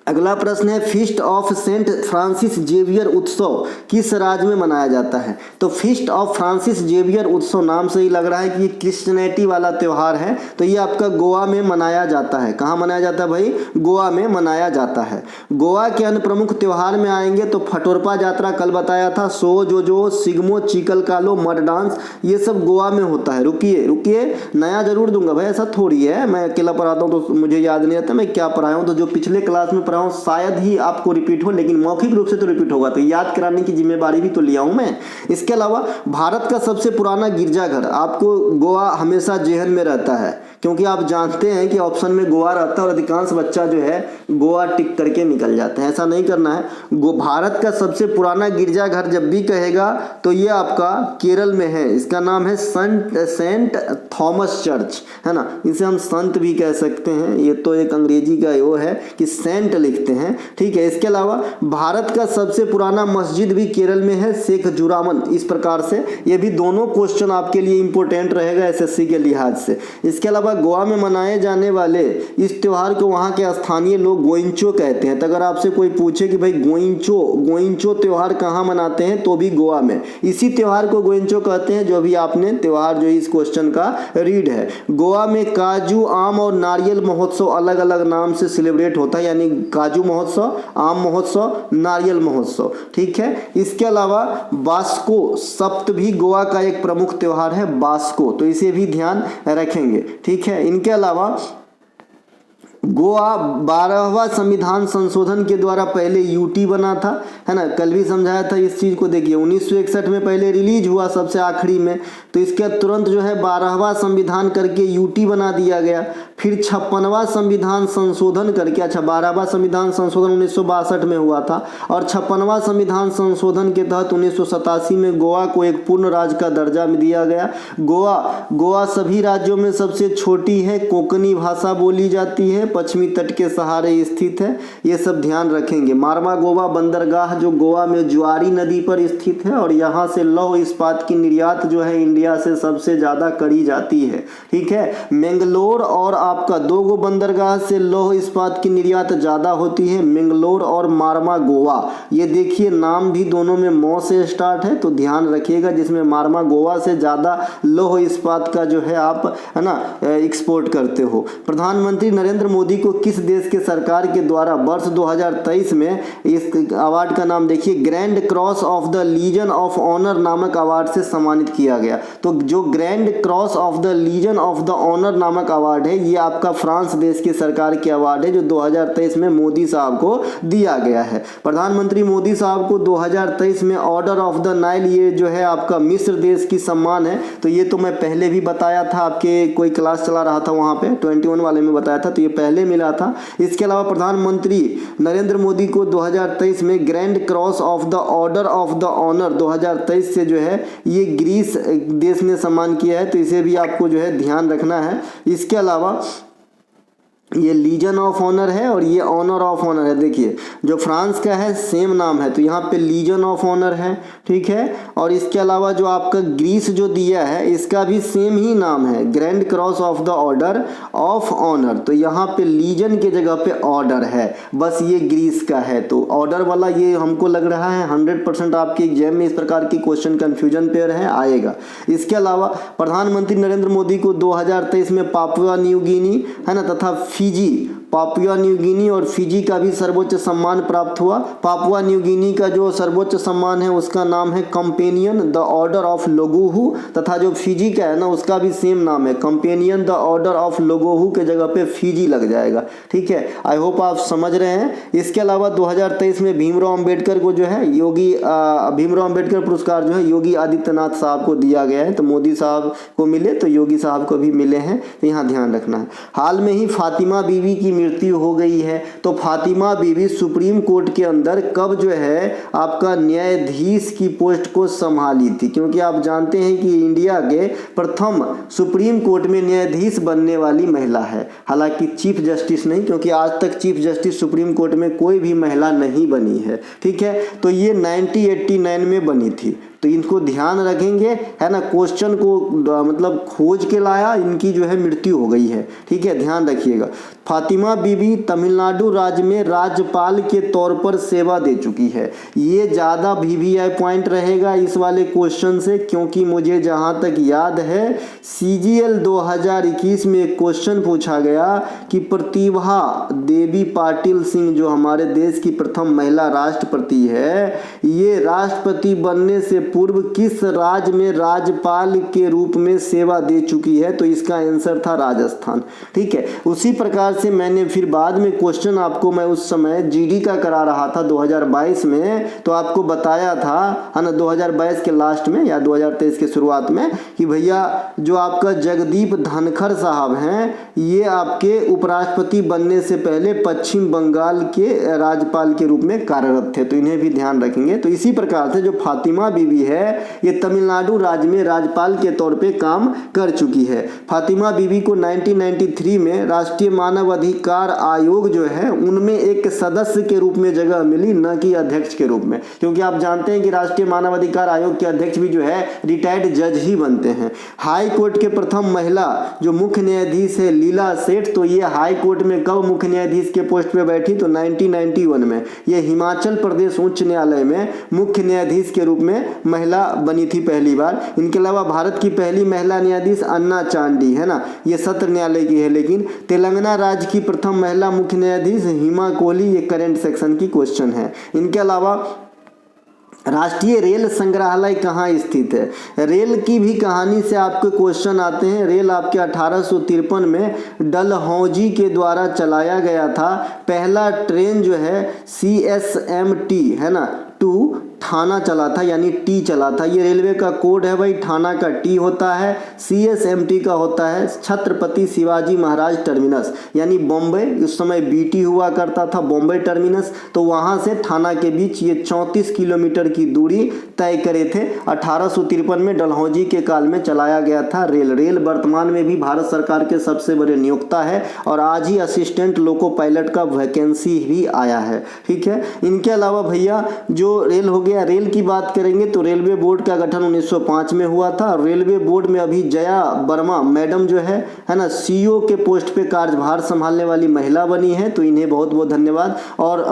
अगला प्रश्न है feast of Saint Francis Xavier उत्सव किस राज्य में मनाया जाता है। तो फीस्ट ऑफ फ्रांसिस जेवियर उत्सव नाम से ही लग रहा है कि ये क्रिश्चियनिटी वाला त्यौहार है, तो ये आपका गोवा में मनाया जाता है। कहाँ मनाया जाता है भाई? गोवा में मनाया जाता है। गोवा के अन्य प्रमुख त्यौहार में आएंगे तो फटोरपा यात्रा कल बताया था, सो जो सिग्मो चिकलकालो मड डांस, ये सब गोवा में होता है। रुकिए नया जरूर दूंगा भाई, ऐसा थोड़ी है मैं अकेला पढ़ाता हूँ तो मुझे याद नहीं रहता मैं क्या पढ़ाया हूँ। तो जो पिछले क्लास में पढ़ा हूँ शायद ही आपको रिपीट हो, लेकिन मौखिक रूप से तो रिपीट होगा, तो याद कराने की जिम्मेदारी भी तो लिया हूं मैं। इसके अलावा भारत का सबसे पुराना गिरजाघर, आपको गोवा हमेशा जेहन में रहता है, क्योंकि आप जानते हैं कि ऑप्शन में गोवा रहता है और अधिकांश बच्चा जो है गोवा टिक करके निकल जाते हैं। ऐसा नहीं करना है। भारत का सबसे पुराना गिरजाघर जब भी कहेगा तो ये आपका केरल में है, इसका नाम है सेंट थॉमस चर्च, है ना। इसे हम संत भी कह सकते हैं, ये तो एक अंग्रेजी का वो है कि सेंट लिखते हैं, ठीक है। इसके अलावा भारत का सबसे पुराना मस्जिद भी केरल में है, शेख जुरामन। इस प्रकार से ये भी दोनों क्वेश्चन आपके लिए इंपॉर्टेंट रहेगा एसएससी के लिहाज से। इसके अलावा गोवा में मनाए जाने वाले इस त्योहार को वहाँ के स्थानीय लोग गोइंचो कहते हैं। तो अगर आपसे कोई पूछे कि भाई गोइंचो त्योहार कहाँ मनाते हैं, तो भी गोवा में। इसी त्योहार को गोइंचो कहते हैं जो भी आपने त्योहार जो इस क्वेश्चन का रीड है। गोवा में काजू, आम और नारियल महोत्सव अलग अलग नाम से सेलिब्रेट होता है, यानी काजू महोत्सव, आम महोत्सव, नारियल महोत्सव, ठीक है। इसके अलावा बास्को सप्त भी गोवा का एक प्रमुख त्योहार है, बास्को, तो इसे भी ध्यान रखेंगे, ठीक है। इनके अलावा गोवा 12वां संविधान संशोधन के द्वारा पहले यूटी बना था, है ना, कल भी समझाया था इस चीज को। देखिए 1961 में पहले रिलीज हुआ सबसे आखिरी में, तो इसके तुरंत जो है 12वां संविधान करके यूटी बना दिया गया। फिर 56वां संविधान संशोधन करके, अच्छा 12वां संविधान संशोधन 1962 में हुआ था, और 56वां संविधान संशोधन के तहत 1987 में गोवा को एक पूर्ण राज्य का दर्जा दिया गया। गोवा सभी राज्यों में सबसे छोटी है, कोंकणी भाषा बोली जाती है, पश्चिमी तट के सहारे स्थित है, ये सब ध्यान रखेंगे। मारवा गोवा बंदरगाह जो गोवा में जुआरी नदी पर स्थित है, और यहाँ से लौह इस्पात की निर्यात जो है इंडिया से सबसे ज्यादा करी जाती है, ठीक है। मैंगलोर और आपका दो गो बंदरगाह से लौह इस्पात की निर्यात ज्यादा होती है, मैंगलोर और मारवा गोवा। ये देखिए नाम भी दोनों में मौ से स्टार्ट है, तो ध्यान रखिएगा, जिसमें मारवा गोवा से ज्यादा लौह इस्पात का जो है आप, है ना, एक्सपोर्ट करते हो। प्रधानमंत्री नरेंद्र मोदी को किस देश के सरकार के द्वारा वर्ष 2023 में इस अवार्ड का नाम देखिए grand cross of the legion of honour नामक अवार्ड से सम्मानित किया गया। तो जो grand cross of the legion of the honour नामक अवार्ड है, ये आपका फ्रांस देश की सरकार के अवार्ड है, जो 2023 में मोदी साहब को दिया गया है। प्रधानमंत्री मोदी साहब को 2023 में ऑर्डर ऑफ द नाइल, ये जो है आपका मिस्र देश की सम्मान है। तो ये तो मैं पहले भी बताया था, आपके कोई क्लास चला रहा था वहां पे 21 वाले में बताया था, तो ये पहले मिला था। इसके अलावा प्रधानमंत्री नरेंद्र मोदी को 2023 में grand cross of the order of the honour 2023 से जो है ये ग्रीस देश ने सम्मान किया है, तो इसे भी आपको जो है ध्यान रखना है। इसके अलावा ये लीजन ऑफ ऑनर है और ये ऑनर ऑफ ऑनर है। देखिए जो फ्रांस का है सेम नाम है, तो यहाँ पे लीजन ऑफ ऑनर है, ठीक है। और इसके अलावा जो आपका ग्रीस जो दिया है इसका भी सेम ही नाम है, grand cross of the order of honour. तो यहाँ पे लीजन के जगह पे ऑर्डर है, बस ये ग्रीस का है। तो ऑर्डर वाला ये हमको लग रहा है 100% आपके एग्जाम में इस प्रकार की क्वेश्चन कंफ्यूजन पेयर है, आएगा। इसके अलावा प्रधानमंत्री नरेंद्र मोदी को 2023 में पापुआ न्यू गिनी, है ना, तथा फिजी, पापुआ न्यू गिनी और फिजी का भी सर्वोच्च सम्मान प्राप्त हुआ। पापुआ न्यू गिनी का जो सर्वोच्च सम्मान है उसका नाम है कंपेनियन द ऑर्डर ऑफ लोगोहू, तथा जो फिजी का है ना उसका भी सेम नाम है, कंपेनियन द ऑर्डर ऑफ लोगोहू के जगह पे फिजी लग जाएगा, ठीक है। आई होप आप समझ रहे हैं। इसके अलावा 2023 में भीमराव अंबेडकर को जो है भीमराव अंबेडकर पुरस्कार जो है योगी आदित्यनाथ साहब को दिया गया है। तो मोदी साहब को मिले तो योगी साहब को भी मिले हैं, तो यहाँ ध्यान रखना है। हाल में ही फातिमा बीवी की मृत्यु हो गई है, तो फातिमा बीवी सुप्रीम कोर्ट के अंदर कब जो है आपका न्यायाधीश की पोस्ट को संभाली थी, क्योंकि आप जानते हैं कि इंडिया के प्रथम सुप्रीम कोर्ट में न्यायाधीश बनने वाली महिला है। हालांकि चीफ जस्टिस नहीं, क्योंकि आज तक चीफ जस्टिस सुप्रीम कोर्ट में कोई भी महिला नहीं बनी है, ठीक है। तो ये 1989 में बनी थी। तो इनको ध्यान रखेंगे, है ना। क्वेश्चन को मतलब खोज के लाया, इनकी जो है मृत्यु हो गई है, ठीक है, ध्यान रखिएगा। फातिमा बीबी तमिलनाडु राज्य में राज्यपाल के तौर पर सेवा दे चुकी है। ये ज़्यादा VVI पॉइंट रहेगा इस वाले क्वेश्चन से, क्योंकि मुझे जहाँ तक याद है CGL 2021 में एक क्वेश्चन पूछा गया कि प्रतिभा देवी पाटिल सिंह जो हमारे देश की प्रथम महिला राष्ट्रपति है, ये राष्ट्रपति बनने से पूर्व किस राज्य में राज्यपाल के रूप में सेवा दे चुकी है, तो इसका आंसर था राजस्थान, ठीक है। उसी प्रकार से मैंने फिर बाद में क्वेश्चन आपको मैं उस समय GD का करा रहा था 2022 में, तो आपको बताया था, है ना, 2022 के लास्ट में या 2023 के शुरुआत में, कि भैया जो आपका जगदीप धनखड़ साहब हैं, ये आपके उपराष्ट्रपति बनने से पहले पश्चिम बंगाल के राज्यपाल के रूप में कार्यरत थे, तो इन्हें भी ध्यान रखेंगे। तो इसी प्रकार से जो फातिमा बीबी है, ये तमिलनाडु राज्य में राज्यपाल के तौर पे काम कर चुकी है। फातिमा बीबी को 1993 में राष्ट्रीय मानव अधिकार आयोग जो है उनमें एक सदस्य के रूप में जगह मिली, न कि अध्यक्ष के रूप में, क्योंकि आप जानते हैं कि राष्ट्रीय मानव अधिकार आयोग के अध्यक्ष भी जो है रिटायर्ड जज ही बनते हैं। हाई कोर्ट के प्रथम महिला जो मुख्य न्यायाधीश है लीला सेठ, तो ये हाई कोर्ट में कब मुख्य न्यायाधीश के पोस्ट पे बैठी, तो 1991 में ये हिमाचल प्रदेश उच्च न्यायालय में मुख्य न्यायाधीश के रूप में महिला बनी थी पहली बार। इनके अलावा भारत की पहली महिला न्यायाधीश अन्ना चांडी, है ना, ये सत्र न्यायालय की है। लेकिन तेलंगाना राज्य की प्रथम महिला मुख्य न्यायाधीश हिमा कोहली, ये करंट सेक्शन की क्वेश्चन है। इनके अलावा राष्ट्रीय रेल संग्रहालय कहाँ स्थित है, रेल की भी कहानी से आपके क्वेश्चन आते हैं। रेल आपके 1853 में डलहौजी के द्वारा चलाया गया था। पहला ट्रेन जो है CSMT, है ना, टू थाना चला था, यानी T चला था। ये रेलवे का कोड है भाई, थाना का T होता है, CSMT का होता है छत्रपति शिवाजी महाराज टर्मिनस, यानी बॉम्बे, उस समय BT हुआ करता था, बॉम्बे टर्मिनस। तो वहाँ से थाना के बीच ये 34 किलोमीटर की दूरी तय करे थे। 1853 में डलहौजी के काल में चलाया गया था रेल वर्तमान में भी भारत सरकार के सबसे बड़े नियोक्ता है, और आज ही असिस्टेंट लोको पायलट का वैकेंसी भी आया है, ठीक है। इनके अलावा भैया जो रेल हो गया, रेल की बात करेंगे तो रेलवे बोर्ड का गठन 1905 में हुआ था। रेलवे बोर्ड में अभी जया वर्मा मैडम जो है ना, CEO के पोस्ट पे कार्यभार संभालने वाली महिला बनी है, तो इन्हें बहुत बहुत धन्यवाद और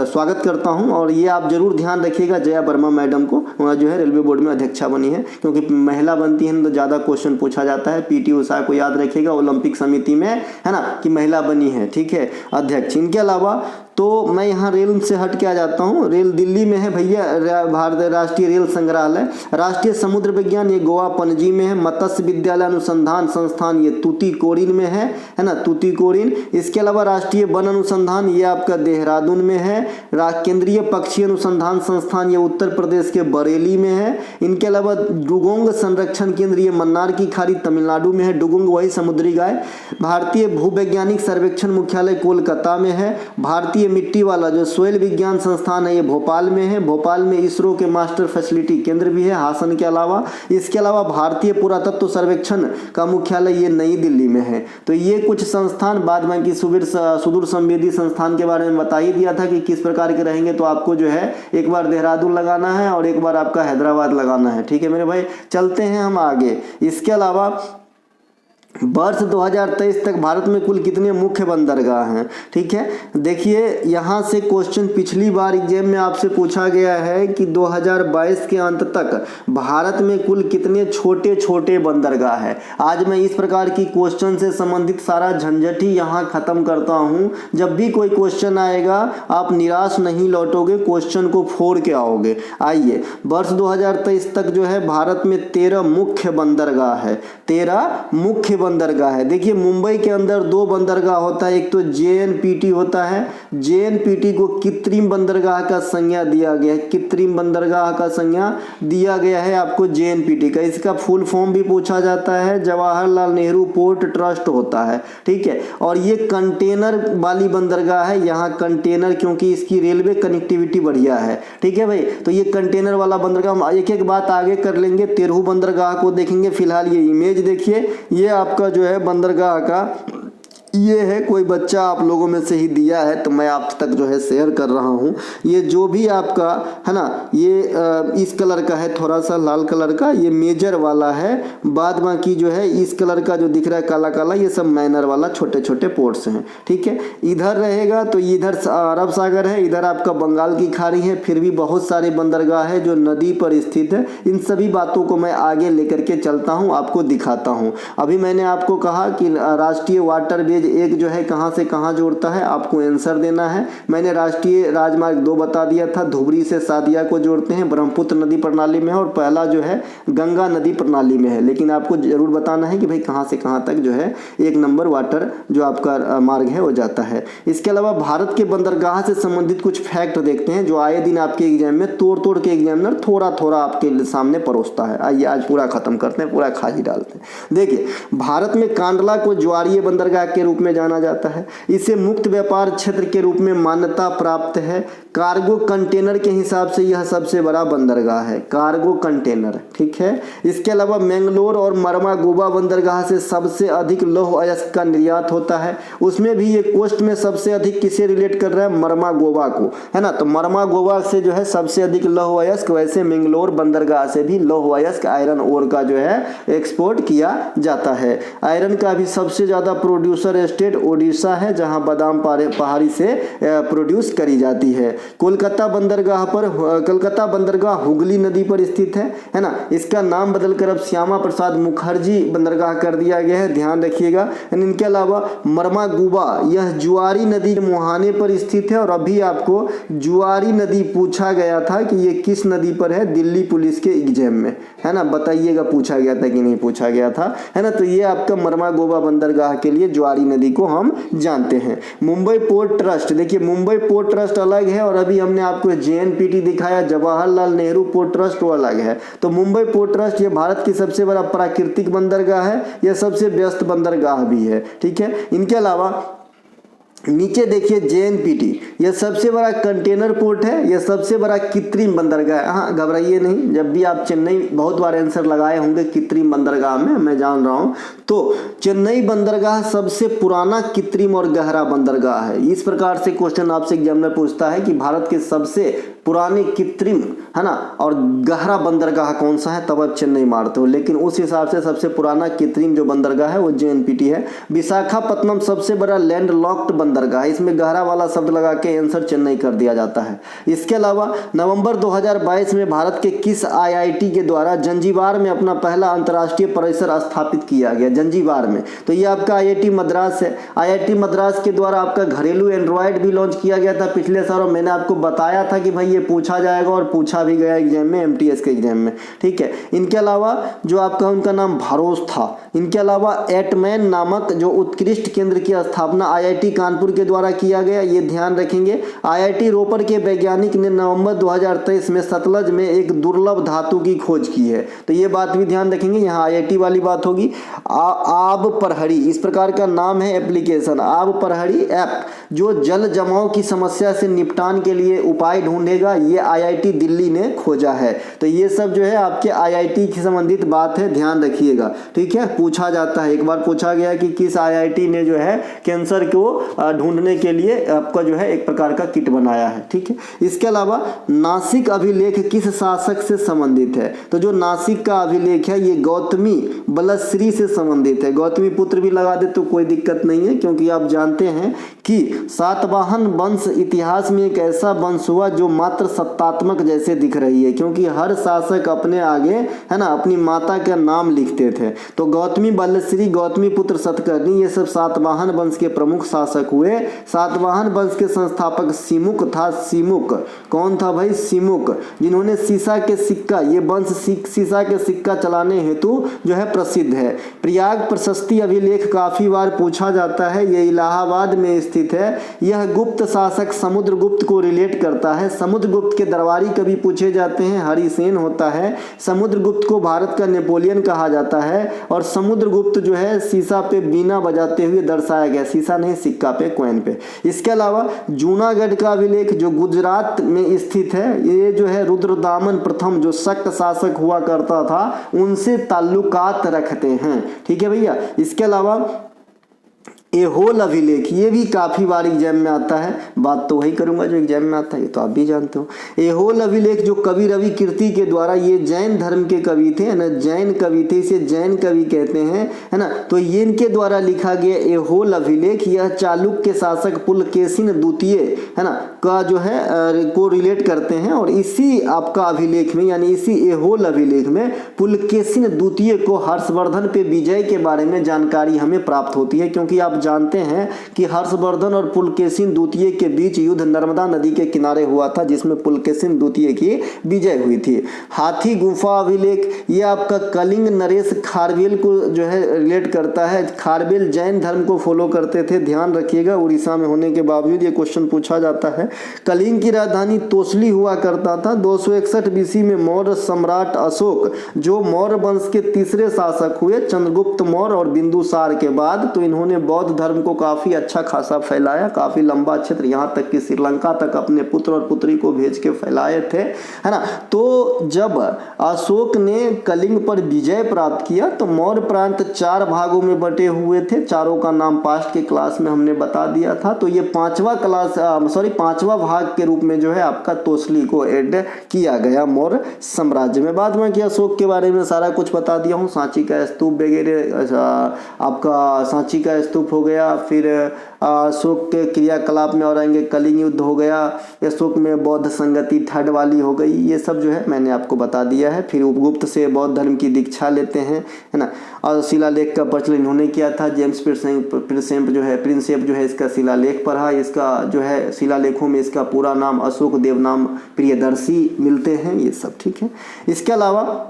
स्वागत करता हूं। और ये आप जरूर ध्यान रखिएगा, जया वर्मा मैडम को जो है रेलवे बोर्ड में अध्यक्षा बनी है, क्योंकि महिला बनती है तो ज़्यादा क्वेश्चन पूछा जाता है। PT उषा को याद रखिएगा, ओलंपिक समिति में, है ना, कि महिला बनी है, ठीक है, अध्यक्ष। इनके अलावा तो मैं यहाँ रेल से हट के आ जाता हूँ। रेल दिल्ली में है भैया, भारत राष्ट्रीय रेल संग्रहालय। राष्ट्रीय समुद्र विज्ञान ये गोवा पणजी में है। मत्स्य विद्यालय अनुसंधान संस्थान ये तूतीकोरिन में है ना, तूतीकोरिन। इसके अलावा राष्ट्रीय वन अनुसंधान ये आपका देहरादून में है। केंद्रीय पक्षी अनुसंधान संस्थान ये उत्तर प्रदेश के बरेली में है। इनके अलावा डुगोंग संरक्षण केंद्र ये मन्नार की खाड़ी तमिलनाडु में है। डुगोंग वही समुद्री गाय। भारतीय भूवैज्ञानिक सर्वेक्षण मुख्यालय कोलकाता में है। भारतीय मिट्टी वाला जो सोयल विज्ञान संस्थान है ये भोपाल में है। भोपाल में इसरो के मास्टर फैसिलिटी केंद्र भी है हासन के अलावा। इसके अलावा भारतीय पुरातत्व सर्वेक्षण का मुख्यालय ये नई दिल्ली में है। तो ये कुछ संस्थान, बाद में की सुदूर संवेदी संस्थान के बारे में बता ही दिया था कि किस प्रकार के रहेंगे। तो आपको जो है एक बार देहरादून लगाना है और एक बार आपका हैदराबाद लगाना है, ठीक है मेरे भाई। चलते हैं हम आगे। इसके अलावा वर्ष 2023 तक भारत में कुल कितने मुख्य बंदरगाह हैं, ठीक है। देखिए यहाँ से क्वेश्चन पिछली बार एग्जाम में आपसे पूछा गया है कि 2022 के अंत तक भारत में कुल कितने छोटे छोटे बंदरगाह है। आज मैं इस प्रकार की क्वेश्चन से संबंधित सारा झंझट ही यहाँ खत्म करता हूँ। जब भी कोई क्वेश्चन आएगा आप निराश नहीं लौटोगे, क्वेश्चन को फोड़ के आओगे। आइए, वर्ष 2023 तक जो है भारत में 13 मुख्य बंदरगाह है। 13 मुख्य बंदरगाह है। देखिए मुंबई के अंदर 2 बंदरगाह होता है, एक तो JNPT होता है। JNPT को कृत्रिम बंदरगाह का संज्ञा दिया गया है। कृत्रिम बंदरगाह का संज्ञा दिया गया है आपको JNPT का। इसका फुल फॉर्म भी पूछा जाता है, जवाहरलाल नेहरू पोर्ट ट्रस्ट होता है, ठीक है। और ये कंटेनर वाली बंदरगाह है। यहाँ कंटेनर, क्योंकि इसकी रेलवे कनेक्टिविटी बढ़िया है, ठीक है भाई। तो ये कंटेनर वाला बंदरगाह, हम एक एक बात आगे कर लेंगे। 13 बंदरगाह को देखेंगे। फिलहाल ये इमेज देखिए, ये आपका जो है बंदरगाह का ये है, कोई बच्चा आप लोगों में से ही दिया है तो मैं आप तक जो है शेयर कर रहा हूँ। ये जो भी आपका है ना, ये इस कलर का है, थोड़ा सा लाल कलर का, ये मेजर वाला है। बाद बाकी जो है इस कलर का जो दिख रहा है काला काला, ये सब माइनर वाला छोटे छोटे पोर्ट्स हैं, ठीक है। इधर रहेगा तो इधर अरब सागर है, इधर आपका बंगाल की खाड़ी है, फिर भी बहुत सारे बंदरगाह है जो नदी पर स्थित है। इन सभी बातों को मैं आगे लेकर के चलता हूँ, आपको दिखाता हूँ। अभी मैंने आपको कहा कि राष्ट्रीय वाटरवे एक जो है कहां से कहां जोड़ता है, आपको आंसर देना है। मैंने राष्ट्रीय राजमार्ग 2 बता दिया था, धुबरी से सादिया को जोड़ते हैं, ब्रह्मपुत्र नदी प्रणाली में है, और पहला जो है गंगा नदी प्रणाली में है। लेकिन आपको जरूर बताना है कि भाई कहां से कहां तक जो है 1 नंबर वाटर जो आपका मार्ग है वो जाता है। इसके अलावा भारत के बंदरगाह से संबंधित कुछ फैक्ट देखते हैं जो आए दिन आपके एग्जाम में तोड़ तोड़ के एग्जामिनर थोड़ा थोड़ा आपके सामने परोसता है। आइए आज पूरा खत्म करते हैं, पूरा खा ही डालते हैं। देखिए, भारत में कांडला को ज्वारीय बंदरगाह के रूप में जाना जाता है। इसे मुक्त व्यापार क्षेत्र के रूप में मान्यता प्राप्त है। कार्गो कंटेनर के हिसाब से यह सबसे बड़ा बंदरगाह है, कार्गो कंटेनर, ठीक है। इसके अलावा मैंगलोर और मरमा गोवा बंदरगाह से सबसे अधिक लौह अयस्क का निर्यात होता है। उसमें भी ये कोस्ट में सबसे अधिक किसे रिलेट कर रहा है, मरमा गोवा को, है ना। तो मरमा गोवा से जो है सबसे अधिक लौह अयस्क, वैसे मैंगलोर बंदरगाह से भी लौह अयस्क आयरन ओर का जो है एक्सपोर्ट किया जाता है। आयरन का भी सबसे ज्यादा प्रोड्यूसर स्टेट ओडिशा है, जहां बादाम पहाड़ी से प्रोड्यूस करी जाती है। कोलकाता बंदरगाह हुगली नदी पर स्थित है ना। इसका नाम बदलकर अब श्यामा प्रसाद मुखर्जी बंदरगाह कर दिया गया है, ध्यान रखिएगा। इनके अलावा मरमागुबा, यह जुआरी नदी के मुहाने पर स्थित है। और अभी आपको जुआरी नदी पूछा गया था कि ये किस नदी पर है, दिल्ली पुलिस के एग्जाम में, है ना। बताइएगा पूछा गया था कि नहीं पूछा गया था, है ना। तो ये आपका मरमागोबा बंदरगाह के लिए ज्वारी नदी को हम जानते हैं। मुंबई पोर्ट ट्रस्ट, देखिए मुंबई पोर्ट ट्रस्ट अलग है, और अभी हमने आपको JNPT दिखाया जवाहरलाल नेहरू पोर्ट ट्रस्ट, वो अलग है। तो मुंबई पोर्ट ट्रस्ट ये भारत की सबसे बड़ा प्राकृतिक बंदरगाह है, यह सबसे व्यस्त बंदरगाह भी है, ठीक है। इनके अलावा नीचे देखिए JNPT, यह सबसे बड़ा कंटेनर पोर्ट है, यह सबसे बड़ा कृत्रिम बंदरगाह है। हाँ, घबराइए नहीं, जब भी आप चेन्नई बहुत बार आंसर लगाए होंगे कृत्रिम बंदरगाह में, मैं जान रहा हूं। तो चेन्नई बंदरगाह सबसे पुराना कृत्रिम और गहरा बंदरगाह है। इस प्रकार से क्वेश्चन आपसे एग्जामिनर पूछता है कि भारत के सबसे पुराने कृत्रिम, है ना, और गहरा बंदरगाह कौन सा है, तब आप चेन्नई मारते हो। लेकिन उस हिसाब से सबसे पुराना कृत्रिम जो बंदरगाह है वो JNPT है। विशाखापत्तनम सबसे बड़ा लैंड लॉक्ड बंदरगाह है, इसमें गहरा वाला शब्द लगा के आंसर चेन्नई कर दिया जाता है। इसके अलावा नवंबर 2022 में भारत के किस IIT के द्वारा जंजीबार में अपना पहला अंतर्राष्ट्रीय परिसर स्थापित किया गया, जंजीबार में। तो ये आपका IIT मद्रास है। IIT मद्रास के द्वारा आपका घरेलू एंड्रॉयड भी लॉन्च किया गया था पिछले साल, और मैंने आपको बताया था कि भाई ये पूछा जाएगा, और पूछा भी गया एग्जाम में, MTS के एग्जाम में, ठीक है। इनके अलावा जो आपका उनका नाम भरोस था। इनके अलावा एटमैन नामक जो उत्कृष्ट केंद्र की स्थापना IIT कानपुर के द्वारा किया गया, ये ध्यान रखेंगे। IIT रोपर के वैज्ञानिक ने नवंबर 2023 में सतलज में एक दुर्लभ धातु की खोज की है, तो ये बात भी ध्यान रखेंगे, यहाँ IIT वाली बात होगी। आब परहड़ी, इस प्रकार का नाम है एप्लीकेशन, आब परहड़ी ऐप, जो जल जमाव की समस्या से निपटान के लिए उपाय ढूंढेगा, ये IIT दिल्ली ने खोजा है। तो ये सब जो है आपके IIT की संबंधित बात है, ध्यान रखिएगा, ठीक है। पूछा जाता है, एक बार पूछा गया कि किस IIT ने जो है कैंसर को ढूंढने के लिए आपका जो है एक प्रकार का किट बनाया है, ठीक है। इसके अलावा नासिक अभिलेख किस शासक से संबंधित है, तो जो नासिक का अभिलेख है ये गौतमी बलश्री से संबंधित है। गौतमी पुत्र भी लगा दे तो कोई दिक्कत नहीं है, क्योंकि आप जानते हैं कि सातवाहन वंश इतिहास में एक ऐसा वंश हुआ जो मात्र सत्तात्मक जैसे दिख रही है, क्योंकि हर शासक अपने आगे, है ना, अपनी माता का नाम लिखते थे। तो गौतमी बलश्री, गौतमी पुत्र सतकर्णी, ये सब सातवाहन वंश के प्रमुख शासक हुए। सातवाहन वंश के संस्थापक सिमुक था। सिमुक कौन था भाई, सिमुक, जिन्होंने सीसा के सिक्का, ये वंश सीसा के सिक्का चलाने हेतु जो है प्रसिद्ध है। प्रयाग प्रशस्ति अभिलेख काफी बार पूछा जाता है, ये इलाहाबाद में स्थित है। यह गुप्त शासक समुद्रगुप्त को रिलेट करता है। समुद्रगुप्त के दरबारी कभी पूछे जाते हैं, हरिसेन होता है। समुद्रगुप्त को भारत का नेपोलियन कहा जाता है, और समुद्रगुप्त जो है सीसा पे बीना बजाते हुए दर्शाया गया, सीसा नहीं सिक्का पे, कॉइन पे। इसके अलावा जूनागढ़ का अभिलेख जो गुजरात में स्थित है, ये जो है रुद्रदामन प्रथम जो शक शासक हुआ करता था उनसे ताल्लुकात रखते हैं, ठीक है भैया। इसके अलावा ए होल अभिलेख, ये भी काफ़ी बार एग्जाम में आता है। बात तो वही करूंगा जो एग्जाम में आता है, ये तो आप भी जानते हो। ए होल अभिलेख जो कवि रवि कीर्ति के द्वारा, ये जैन धर्म के कवि थे, है ना, जैन कवि थे, इसे जैन कवि कहते हैं, है ना। तो ये इनके द्वारा लिखा गया ए होल अभिलेख, यह चालुक्य शासक पुलकेशिन द्वितीय, है ना, का जो है को रिलेट करते हैं। और इसी आपका अभिलेख में, यानी इसी ए होल अभिलेख में पुलकेशिन द्वितीय को हर्षवर्धन पे विजय के बारे में जानकारी हमें प्राप्त होती है, क्योंकि आप जानते हैं कि हर्षवर्धन और पुलकेशिन द्वितीय के बीच युद्ध नर्मदा नदी के किनारे हुआ था, जिसमें पुलकेशिन द्वितीय की विजय हुई थी। हाथी गुफा अभिलेख, ये आपका कलिंग नरेश खारवेल को जो है रिलेट करता है। खारवेल जैन धर्म को फॉलो करते थे, ध्यान रखिएगा, उड़ीसा में होने के बावजूद ये क्वेश्चन पूछा जाता है। कलिंग की राजधानी तोसली हुआ करता था। 261 बीसी में मौर्य सम्राट अशोक, जो मौर्य वंश के तीसरे शासक हुए चंद्रगुप्त मौर्य और बिंदुसार के बाद, तो इन्होंने बौद्ध धर्म को काफी अच्छा खासा फैलाया, काफी लंबा क्षेत्र, यहाँ तक कि श्रीलंका तक अपने पुत्र और पुत्री को भेज के फैलाए थे, है ना। तो जब अशोक ने कलिंग पर विजय प्राप्त किया तो मौर्य प्रांत 4 भागों में बटे हुए थे, चारों का नाम पास्ट के क्लास में हमने बता दिया था। तो ये पांचवा भाग के रूप में जो है आपका तोसली को ऐड किया गया मौर्य साम्राज्य में। बाद में कि अशोक के बारे में सारा कुछ बता दिया हूँ, सांची का स्तूप वगैरह, आपका सांची का स्तूप हो गया, फिर अशोक के क्रियाकलाप में और आएंगे, कलिंग युद्ध हो गया, अशोक में बौद्ध संगति थर्ड वाली हो गई, ये सब जो है मैंने आपको बता दिया है। फिर उपगुप्त से बौद्ध धर्म की दीक्षा लेते हैं, है ना। और शिलालेख का प्रचलन इन्होंने किया था, जेम्स प्रिंसेप जो है इसका शिलालेख पढ़ा। इसका जो है शिलालेखों में इसका पूरा नाम अशोक देवनाम प्रियदर्शी मिलते हैं, ये सब ठीक है। इसके अलावा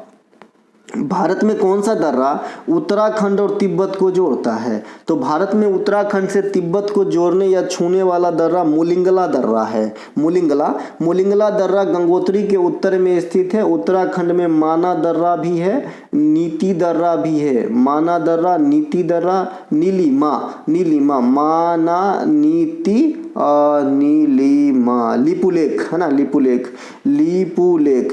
भारत में कौन सा दर्रा उत्तराखंड और तिब्बत को जोड़ता है? तो भारत में उत्तराखंड से तिब्बत को जोड़ने या छूने वाला दर्रा मुलिंगला दर्रा है। मुलिंगला दर्रा गंगोत्री के उत्तर में स्थित है। उत्तराखंड में माना दर्रा भी है, नीति दर्रा भी है। माना दर्रा, नीति दर्रा, नीलिमा, माना, नीति, नीलिमा, लिपुलेख, है ना, लिपुलेख।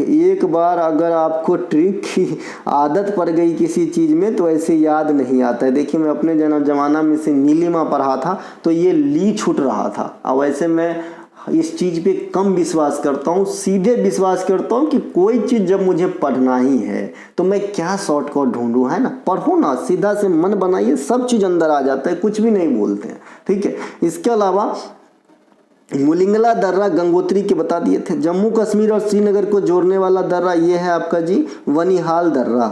एक बार अगर आपको ट्रिक की आदत पड़ गई किसी चीज में तो ऐसे याद नहीं आता है। देखिए मैं अपने जमाना में से नीलिमा पढ़ा था तो ये ली छूट रहा था। अब ऐसे मैं इस चीज पे कम विश्वास करता हूँ, सीधे विश्वास करता हूँ कि कोई चीज जब मुझे पढ़ना ही है तो मैं क्या शॉर्टकट ढूंढूं, है ना। पढ़ो ना, सीधा से मन बनाइए, सब चीज अंदर आ जाता है, कुछ भी नहीं बोलते हैं, ठीक है। इसके अलावा मुलिंगला दर्रा गंगोत्री के बता दिए थे। जम्मू कश्मीर और श्रीनगर को जोड़ने वाला दर्रा ये है आपका जी वनिहाल दर्रा।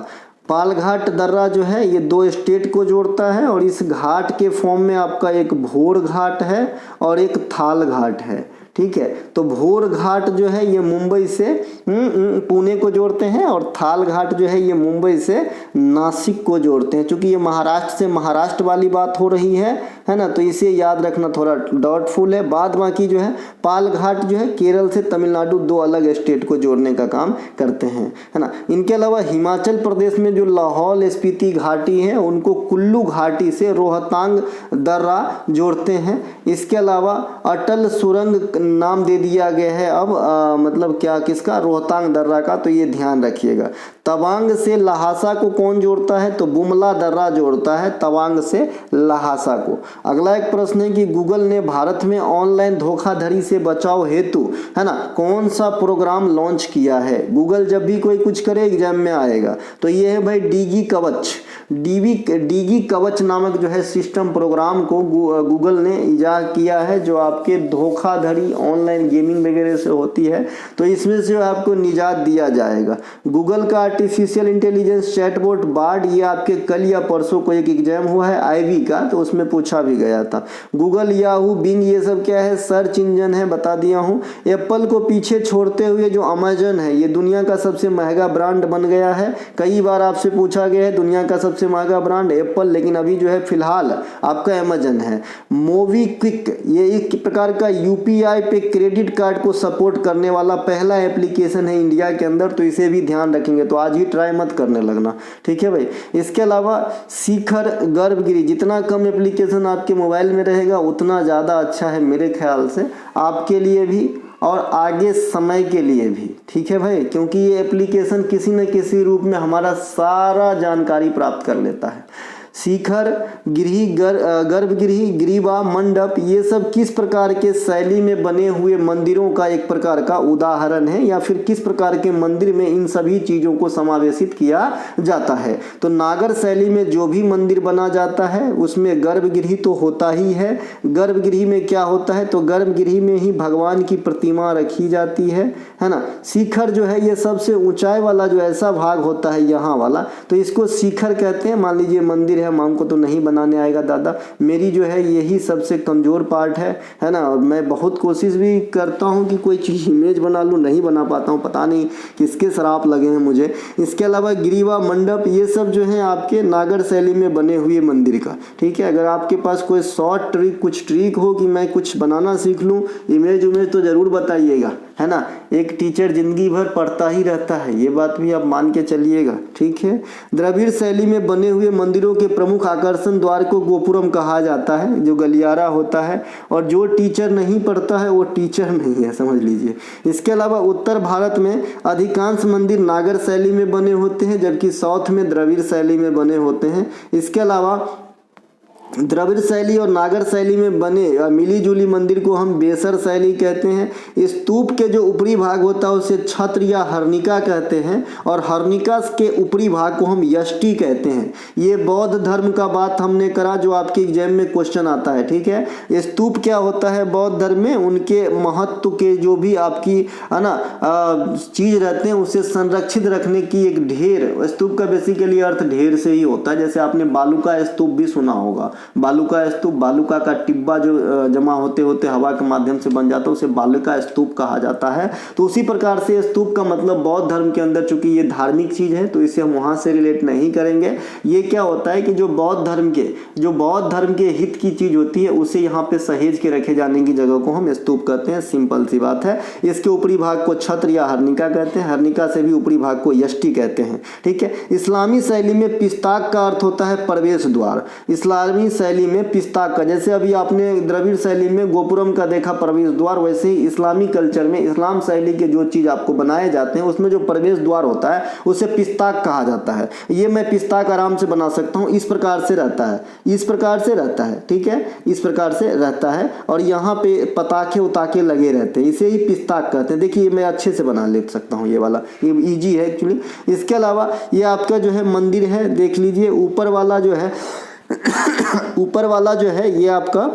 पालघाट दर्रा जो है ये 2 स्टेट को जोड़ता है और इस घाट के फॉर्म में आपका एक भोर घाट है और एक थाल घाट है, ठीक है। तो भोर घाट जो है ये मुंबई से पुणे को जोड़ते हैं और थाल घाट जो है ये मुंबई से नासिक को जोड़ते हैं। चूंकि ये महाराष्ट्र से महाराष्ट्र वाली बात हो रही है ना, तो इसे याद रखना थोड़ा डाउटफुल है। बाद बाकी जो है पाल घाट जो है केरल से तमिलनाडु 2 अलग स्टेट को जोड़ने का काम करते हैं, है ना। इनके अलावा हिमाचल प्रदेश में जो लाहौल स्पीति घाटी है उनको कुल्लू घाटी से रोहतांग दर्रा जोड़ते हैं। इसके अलावा अटल सुरंग नाम दे दिया गया है अब मतलब क्या किसका, रोहतांग दर्रा का, तो ये ध्यान रखिएगा। तवांग से लहासा को कौन जोड़ता है? तो बुमला दर्रा जोड़ता है तवांग से लहासा को। अगला एक प्रश्न है कि गूगल ने भारत में ऑनलाइन धोखाधड़ी से बचाव हेतु, है ना, कौन सा प्रोग्राम लॉन्च किया है? गूगल जब भी कोई कुछ करे एग्जाम में आएगा, तो ये है भाई डीगी कवच। डीगी कवच नामक जो है सिस्टम प्रोग्राम को गूगल ने इजाद किया है, जो आपके धोखाधड़ी ऑनलाइन गेमिंग वगैरह से होती है, तो इसमें से आपको निजात दिया जाएगा। गूगल का आर्टिफिशियल इंटेलिजेंस चैटबॉट बार्ड, ये आपके कल या परसों को एक एग्जाम हुआ है आईवी का, तो उसमें पूछा भी गया था। गूगल, याहू, बिंग, ये सब क्या है? सर्च इंजन है, बता दिया हूँ। एप्पल को पीछे छोड़ते हुए जो अमेजन है ये दुनिया का सबसे महंगा ब्रांड बन गया है। कई बार आपसे पूछा गया है दुनिया का सबसे महंगा ब्रांड एप्पल, लेकिन अभी जो है फिलहाल आपका अमेजन है। मोबीक्विक, ये एक प्रकार का यूपीआई पे क्रेडिट कार्ड को सपोर्ट करने वाला पहला एप्लीकेशन है इंडिया के अंदर, तो इसे भी ध्यान रखेंगे, तो आज ही ट्राई मत करने लगना, ठीक है भाई। इसके अलावा शिखर गर्भगिरी, जितना कम एप्लीकेशन आपके मोबाइल में रहेगा उतना ज़्यादा अच्छा है मेरे ख्याल से, आपके लिए भी और आगे समय के लिए भी, ठीक है भाई, क्योंकि ये एप्लीकेशन किसी न किसी रूप में हमारा सारा जानकारी प्राप्त कर लेता है। शिखर, गर्भगृह, ग्रीवा, मंडप, ये सब किस प्रकार के शैली में बने हुए मंदिरों का एक प्रकार का उदाहरण है, या फिर किस प्रकार के मंदिर में इन सभी चीज़ों को समावेशित किया जाता है। तो नागर शैली में जो भी मंदिर बना जाता है उसमें गर्भगृह तो होता ही है। गर्भगृह में क्या होता है, तो गर्भगृह में ही भगवान की प्रतिमा रखी जाती है ना। शिखर जो है ये सबसे ऊंचाई वाला जो ऐसा भाग होता है यहाँ वाला, तो इसको शिखर कहते हैं। मान लीजिए मंदिर है, माम को तो नहीं बनाने आएगा दादा, मेरी जो है यही सबसे कमज़ोर पार्ट है ना। और मैं बहुत कोशिश भी करता हूँ कि कोई चीज़ इमेज बना लूँ, नहीं बना पाता हूँ, पता नहीं किसके श्राप लगे हैं मुझे। इसके अलावा ग्रीवा, मंडप, ये सब जो है आपके नागर शैली में बने हुए मंदिर का, ठीक है। अगर आपके पास कोई शॉर्ट ट्रिक, कुछ ट्रिक हो कि मैं कुछ बनाना सीख लूँ, इमेज तो ज़रूर बताइएगा, है ना। एक टीचर जिंदगी भर पढ़ता ही रहता है, ये बात भी आप मान के चलिएगा, ठीक है। द्रविड़ शैली में बने हुए मंदिरों के प्रमुख आकर्षण द्वार को गोपुरम कहा जाता है, जो गलियारा होता है। और जो टीचर नहीं पढ़ता है वो टीचर नहीं है, समझ लीजिए। इसके अलावा उत्तर भारत में अधिकांश मंदिर नागर शैली में बने होते हैं, जबकि साउथ में द्रविड़ शैली में बने होते हैं। इसके अलावा द्रविड़ शैली और नागर शैली में बने मिली जुली मंदिर को हम बेसर शैली कहते हैं। स्तूप के जो ऊपरी भाग होता है उसे छत्र या हर्निका कहते हैं, और हर्निका के ऊपरी भाग को हम यष्टि कहते हैं। ये बौद्ध धर्म का बात हमने करा, जो आपके एग्जाम में क्वेश्चन आता है, ठीक है। स्तूप क्या होता है बौद्ध धर्म में, उनके महत्व के जो भी आपकी है ना चीज़ रहते हैं उसे संरक्षित रखने की एक ढेर। स्तूप का बेसिकली अर्थ ढेर से ही होता है। जैसे आपने बालू का स्तूप भी सुना होगा, बालू का स्तूप, बालू का टिब्बा जो जमा होते होते हवा के माध्यम से बन जाता है, उसे बालू का स्तूप कहा जाता है। तो उसी प्रकार से स्तूप का मतलब बौद्ध धर्म के अंदर, चूंकि ये धार्मिक चीज है तो इसे हम वहां से रिलेट नहीं करेंगे। ये क्या होता है कि जो बौद्ध धर्म के हित की चीज होती है उसे यहाँ पे सहेज के रखे जाने की जगह को हम स्तूप कहते हैं। सिंपल सी बात है। इसके ऊपरी भाग को छत्र या हर्निका कहते हैं, हर्निका से भी ऊपरी भाग को यष्टि कहते हैं, ठीक है। इस्लामी शैली में पिस्ताक का अर्थ होता है प्रवेश द्वार। इस्लामी शैली में पिस्ताक का, जैसे अभी आपने द्रविड़ शैली में गोपुरम का देखा प्रवेश द्वार, वैसे ही इस्लामी कल्चर में इस्लाम शैली के जो चीज आपको बनाए जाते हैं उसमें जो प्रवेश द्वार होता है उसे पिस्ताक कहा जाता है। ये मैं पिस्ताक आराम से बना सकता हूँ, इस प्रकार से रहता है, इस प्रकार से रहता है, ठीक है, इस प्रकार से रहता है। और यहाँ पे पताखे उताके लगे रहते हैं, इसे ही पिस्ताक कहते हैं। देखिए मैं अच्छे से बना ले सकता हूँ, ये वाला ये ईजी है एक्चुअली। इसके अलावा ये आपका जो है मंदिर है, देख लीजिए ऊपर वाला जो है ऊपर वाला जो है ये आपका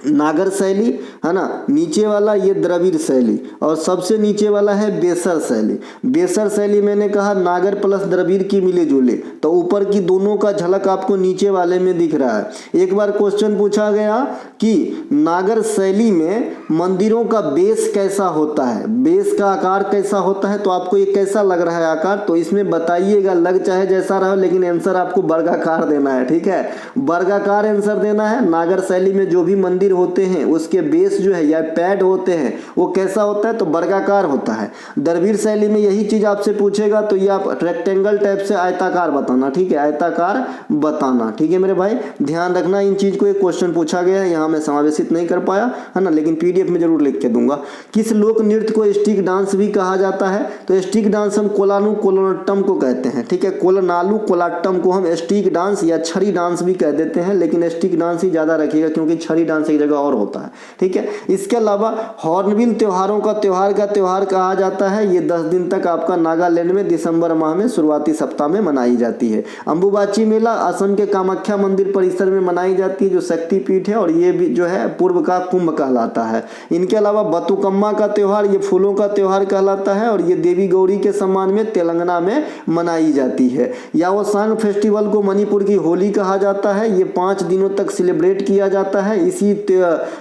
नागर शैली है ना, नीचे वाला ये द्रविड़ शैली, और सबसे नीचे वाला है बेसर शैली। बेसर शैली मैंने कहा नागर प्लस द्रविड़ की मिले जुले, तो ऊपर की दोनों का झलक आपको नीचे वाले में दिख रहा है। एक बार क्वेश्चन पूछा गया कि नागर शैली में मंदिरों का बेस कैसा होता है, बेस का आकार कैसा होता है, तो आपको ये कैसा लग रहा है आकार, तो इसमें बताइएगा, लग चाहे जैसा रहा, लेकिन आंसर आपको वर्गाकार देना है, ठीक है, वर्गाकार आंसर देना है। नागर शैली में जो भी मंदिर होते हैं उसके बेस जो है या पैड होते हैं वो कैसा होता है, तो वर्गाकार होता है। द्रविड़ शैली में यही चीज आपसे पूछेगा तो ये आप रेक्टेंगल टाइप से आयताकार बताना, ठीक है, आयताकार बताना, ठीक है मेरे भाई, ध्यान रखना इन चीज को। एक क्वेश्चन पूछा गया है, यहाँ मैं समावेशित नहीं कर पाया है ना, लेकिन पीडीएफ में जरूर लिख के दूंगा। किस लोक नृत्य को स्टिक डांस भी कहा जाता है, तो स्टिक डांस हम कोलानू कोलाटम को कहते हैं, ठीक है, कोलनालू कोलाटम को हम स्टिक डांस या छड़ी डांस भी कह देते हैं, लेकिन स्टिक डांस ही ज्यादा रखिएगा क्योंकि छड़ी डांस एक जगह और होता है, ठीक है। इसके अलावा हॉर्नबिल त्योहारों का त्योहार कहा जाता है। ये 10 दिन तक आपका नागालैंड में दिसंबर माह में शुरुआती सप्ताह में मनाई जाती है। अंबुबाची मेला असम के कामाख्या मंदिर परिसर में मनाई जाती है, जो शक्तिपीठ है, और ये भी जो है पूर्व का कुंभ कहलाता है। इनके अलावा बतुकम्मा का त्योहार ये फूलों का त्योहार कहलाता है, और ये देवी गौरी के सम्मान में तेलंगाना में मनाई जाती है। याओसांग फेस्टिवल को मणिपुर की होली कहा जाता है। ये 5 दिनों तक सेलिब्रेट किया जाता है। इसी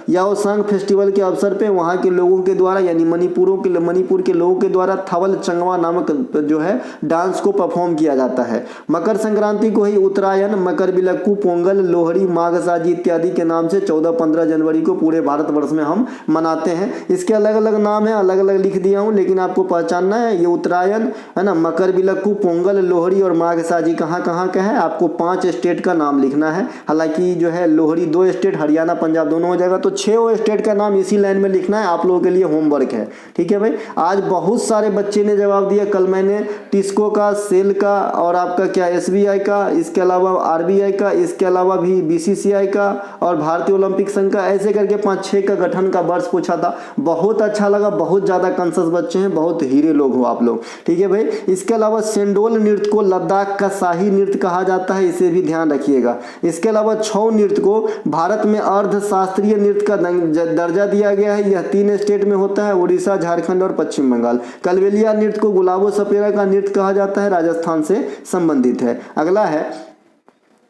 याओसांग फेस्टिवल के अवसर पे वहाँ के लोगों के द्वारा, यानी मणिपुर के लोगों के द्वारा थवल चंगवा नामक जो है डांस को परफॉर्म किया जाता है। मकर संक्रांति को ही उत्तरायण, मकर बिलक्कू, पोंगल, लोहड़ी, माघसाजी इत्यादि के नाम से 14-15 जनवरी को पूरे भारतवर्ष में हम मनाते हैं। इसके अलग अलग नाम है, अलग अलग लिख दिया हूँ, लेकिन आपको पहचानना है। ये उत्तरायण है ना, मकर बिलक्कू, पोंगल, लोहड़ी और माघसाजी कहाँ कहाँ का है, आपको 5 स्टेट का नाम लिखना है। हालांकि जो है लोहड़ी 2 स्टेट हरियाणा पंजाब दोनों हो जाएगा। तो 6 स्टेट का नाम इसी लाइन में लिखना है, आप लोगों के लिए होमवर्क है, ठीक है भाई। आज बहुत सारे बच्चे ने जवाब दिया, कल मैंने टिस्को का, सेल का और आपका क्या SBI का, इसके अलावा RBI का, इसके अलावा भी BCCI का और भारतीय ओलंपिक संघ का, ऐसे करके 5-6 का गठन का वर्ष पूछा था। बहुत अच्छा लगा, बहुत ज़्यादा कॉन्शियस बच्चे हैं, बहुत हीरे लोग हो आप लोग, ठीक है भाई। इसके अलावा सेंडोल नृत्य को लद्दाख का शाही नृत्य कहा जाता है, इसे भी ध्यान रखिएगा। इसके अलावा छऊ नृत्य को भारत में अर्ध शास्त्रीय नृत्य का दर्जा दिया गया है। यह 3 स्टेट में होता है, उड़ीसा, झारखंड और पश्चिम बंगाल। कलबेलिया नृत्य को गुलाबो सपेरा का नृत्य कहा जाता है, राजस्थान से संबंधित है। अगला है,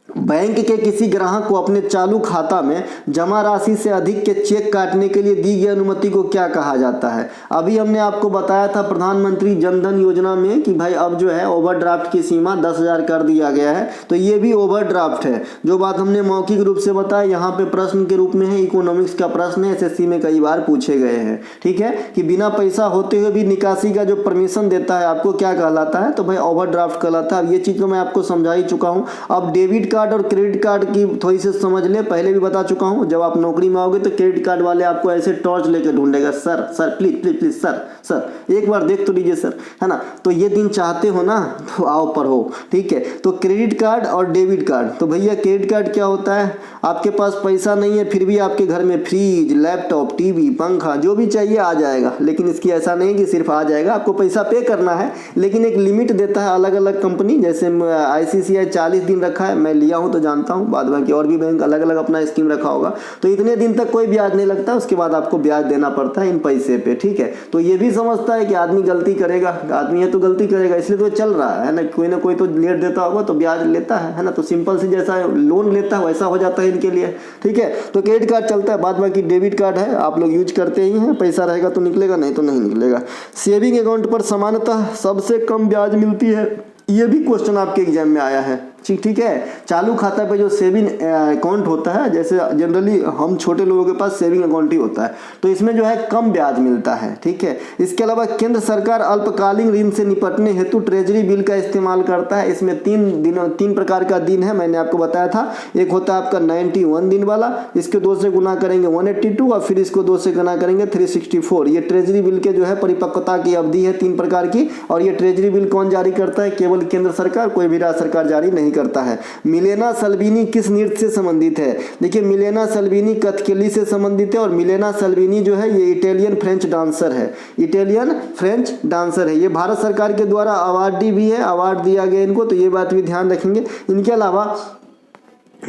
बैंक के किसी ग्राहक को अपने चालू खाता में जमा राशि से अधिक के चेक काटने के लिए दी गई अनुमति को क्या कहा जाता है। अभी हमने आपको बताया था प्रधानमंत्री जनधन योजना में कि भाई अब जो है ओवरड्राफ्ट की सीमा 10,000 कर दिया गया है, तो ये भी ओवरड्राफ्ट है। जो बात हमने मौखिक रूप से बताया, यहाँ पे प्रश्न के रूप में है, इकोनॉमिक्स का प्रश्न है, SSC में कई बार पूछे गए हैं, ठीक है, कि बिना पैसा होते हुए भी निकासी का जो परमिशन देता है आपको क्या कहलाता है, तो भाई ओवरड्राफ्ट कहलाता है। अब ये चीज़ तो मैं आपको समझा ही चुका हूँ। अब डेबिट कार्ड और क्रेडिट कार्ड की थोड़ी सी समझ ले, पहले भी बता चुका हूं। जब आप नौकरी में आओगे तो क्रेडिट कार्ड वाले आपको ऐसे टॉर्च लेकर ढूंढेगा, sir sir please please please sir sir एक बार देख तो लीजिए सर, है ना। तो ये दिन चाहते हो ना, तो आओ पढ़ो, ठीक है। तो क्रेडिट कार्ड और डेबिट कार्ड, तो भैया क्रेडिट कार्ड क्या होता है, आपके पास पैसा नहीं है फिर भी आपके घर में फ्रिज, लैपटॉप, टीवी, पंखा जो भी चाहिए आ जाएगा। लेकिन इसकी ऐसा नहीं कि सिर्फ आ जाएगा, आपको पैसा पे करना है, लेकिन एक लिमिट देता है अलग अलग कंपनी। जैसे ICICI 40 दिन रखा है, मैं लिया हूं तो जानता हूं, बाद बाकी और भी बैंक अलग अलग अपना स्कीम रखा होगा। तो इतने दिन तक कोई ब्याज नहीं लगता, उसके बाद आपको ब्याज देना पड़ता है इन पैसे पे, ठीक है। तो ये भी समझता है कि आदमी गलती करेगा, आदमी है तो गलती करेगा, इसलिए तो चल रहा है ना कोई तो लेट देता होगा तो ब्याज लेता है ना। तो सिंपल से जैसा लोन लेता है वैसा हो जाता है इनके लिए, ठीक है। तो क्रेडिट कार्ड चलता है, बाद बाकी डेबिट कार्ड है, आप लोग यूज करते ही हैं, पैसा रहेगा तो निकलेगा, नहीं तो नहीं निकलेगा। सेविंग अकाउंट पर सामान्यतः सबसे कम ब्याज मिलती है, ये भी क्वेश्चन आपके एग्जाम में आया है, ठीक है। चालू खाता पे जो सेविंग अकाउंट होता है, जैसे जनरली हम छोटे लोगों के पास सेविंग अकाउंट ही होता है, तो इसमें जो है कम ब्याज मिलता है, ठीक है। इसके अलावा केंद्र सरकार अल्पकालीन ऋण से निपटने हेतु ट्रेजरी बिल का इस्तेमाल करता है। इसमें 3 प्रकार का दिन है, मैंने आपको बताया था। एक होता है आपका 91 दिन वाला, इसके 2 से गुना करेंगे 182 और फिर इसको 2 से गुना करेंगे 364। ये ट्रेजरी बिल के जो है परिपक्वता की अवधि है 3 प्रकार की। और ये ट्रेजरी बिल कौन जारी करता है, केवल केंद्र सरकार, कोई भी राज्य सरकार जारी नहीं करता है। मिलेना सल्वीनी किस नृत्य से संबंधित है, देखिए मिलेना सल्वीनी कथकली से संबंधित है। और मिलेना सल्वीनी जो है ये इटालियन फ्रेंच डांसर है, इटालियन फ्रेंच डांसर है। ये भारत सरकार के द्वारा अवार्डी भी है, अवार्ड दिया गया इनको, तो ये बात भी ध्यान रखेंगे। इनके अलावा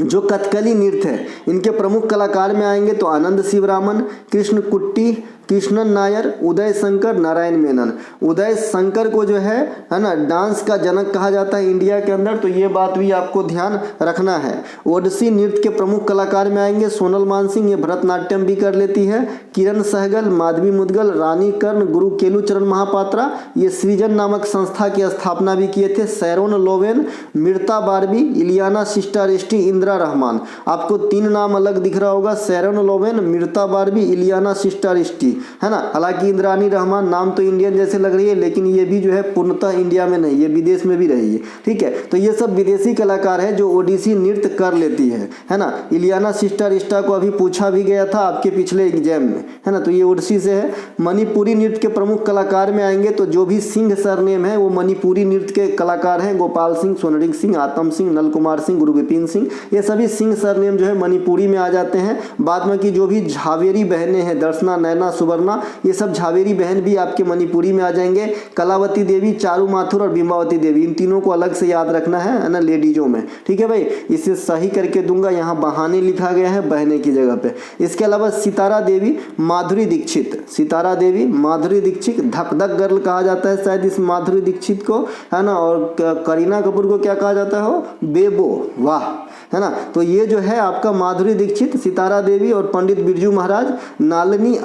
जो कथकली नृत्य है, इनके प्रमुख कलाकार में आएंगे तो आनंद शिवरामन, कृष्ण कुट्टी, कृष्णन नायर, उदय शंकर, नारायण मेनन। उदय शंकर को जो है ना डांस का जनक कहा जाता है इंडिया के अंदर, तो ये बात भी आपको ध्यान रखना है। ओडिसी नृत्य के प्रमुख कलाकार में आएंगे सोनल मानसिंह, ये भरतनाट्यम भी कर लेती है। किरण सहगल, माधवी मुदगल, रानी कर्ण, गुरु केलुचरण महापात्रा, ये सृजन नामक संस्था की स्थापना भी किए थे। सैरोन लोवेन, मिर्ता बारबी, इलियाना सिस्टारेस्टी, इंदिरा रहमान। आपको 3 नाम अलग दिख रहा होगा, सैरोन लोवेन, मिर्ता बारबी, इलियाना सिस्टारेस्टी, है ना। हालांकि इंद्रानी रहमान नाम तो इंडियन जैसे लग रही है, लेकिन ये भी जो है पूर्णतः इंडिया में नहीं, ये विदेश में भी रही है, ठीक है। तो ये सब विदेशी कलाकार है जो ओडिसी नृत्य कर लेती है ना। इलियाना सिस्टारेस्टा को अभी पूछा भी गया था आपके पिछले एग्जाम में, है ना। तो ये ओडिसी से है। मणिपुरी नृत्य के प्रमुख कलाकार में आएंगे तो जो भी सिंह सरनेम है वो मणिपुरी नृत्य के कलाकार हैं। गोपाल सिंह, सोनरिक सिंह, आतम सिंह, नल कुमार सिंह, गुरु विपिन सिंह, ये सभी सिंह सरनेम जो है मणिपुरी में आ जाते हैं। बाद में की जो भी झावेरी बहनें हैं, दर्शना, नैना, सुवर्णा, ये सब झावेरी बहन भी आपके मणिपुरी में आ जाएंगे। कलावती देवी, चारू माथुर और बिंबावती देवी, इन तीनों को अलग से याद रखना है ना लेडीजों में, ठीक है भाई। इसे सही करके दूंगा, यहाँ बहाने लिखा गया है बहने की जगह पे। इसके अलावा सितारा देवी, माधुरी दीक्षित, सितारा देवी, माधुरी दीक्षित, धक धक गर्ल कहा जाता है शायद इस माधुरी दीक्षित को, है ना। और करीना कपूर को क्या कहा जाता है, बेबो, वाह, है ना। तो ये जो है आपका माधुरी दीक्षित, सितारा देवी और पंडित बिरजू महाराज। नालिनी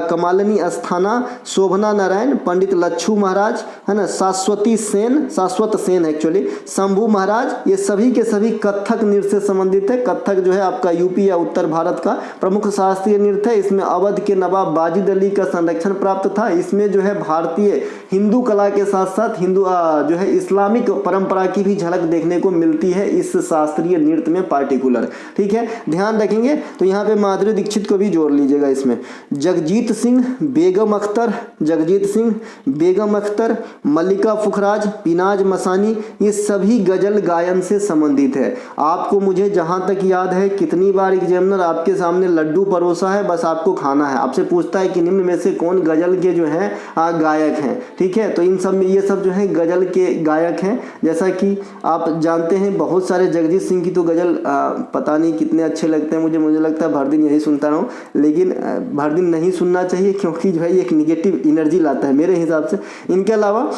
कमालिनी अस्थाना, शोभना नारायण, पंडित लच्छू महाराज, है ना। शाश्वत सेन एक्चुअली, शंभू महाराज, ये सभी के सभी कथक नृत्य से संबंधित है। कथक जो है आपका यूपी या उत्तर भारत का प्रमुख शास्त्रीय नृत्य है। इसमें अवध के नवाब वाजिद अली का संरक्षण प्राप्त था। इसमें जो है भारतीय हिंदू कला के साथ साथ हिंदू जो है इस्लामिक परंपरा की भी झलक देखने को मिलती है इस शास्त्रीय नृत्य नृत्य में पार्टिकुलर। ठीक है, ध्यान रखेंगे। तो यहाँ पे माधुरी दीक्षित को भी जोड़ लीजिएगा इसमें। जगजीत सिंह, बेगम अख्तर, जगजीत सिंह, बेगम अख्तर, मल्लिका फुखराज, पिनाज मसानी, ये सभी गजल गायन से संबंधित है। आपको मुझे जहां तक याद है कितनी बार एग्जामिनर आपके सामने लड्डू परोसा है, बस आपको खाना है। आपसे पूछता है कि निम्न में से कौन गजल के जो हैं गायक हैं। ठीक है, तो इन सब में ये सब जो है गजल के गायक हैं। जैसा कि आप जानते हैं बहुत सारे जगजीत सिंह की तो गजल पता नहीं कितने अच्छे लगते हैं मुझे लगता है भर दिन यही सुनता रहूं, लेकिन भर दिन नहीं सुनना चाहिए क्योंकि जो है ये एक निगेटिव एनर्जी लाता है मेरे हिसाब से। इनके अलावा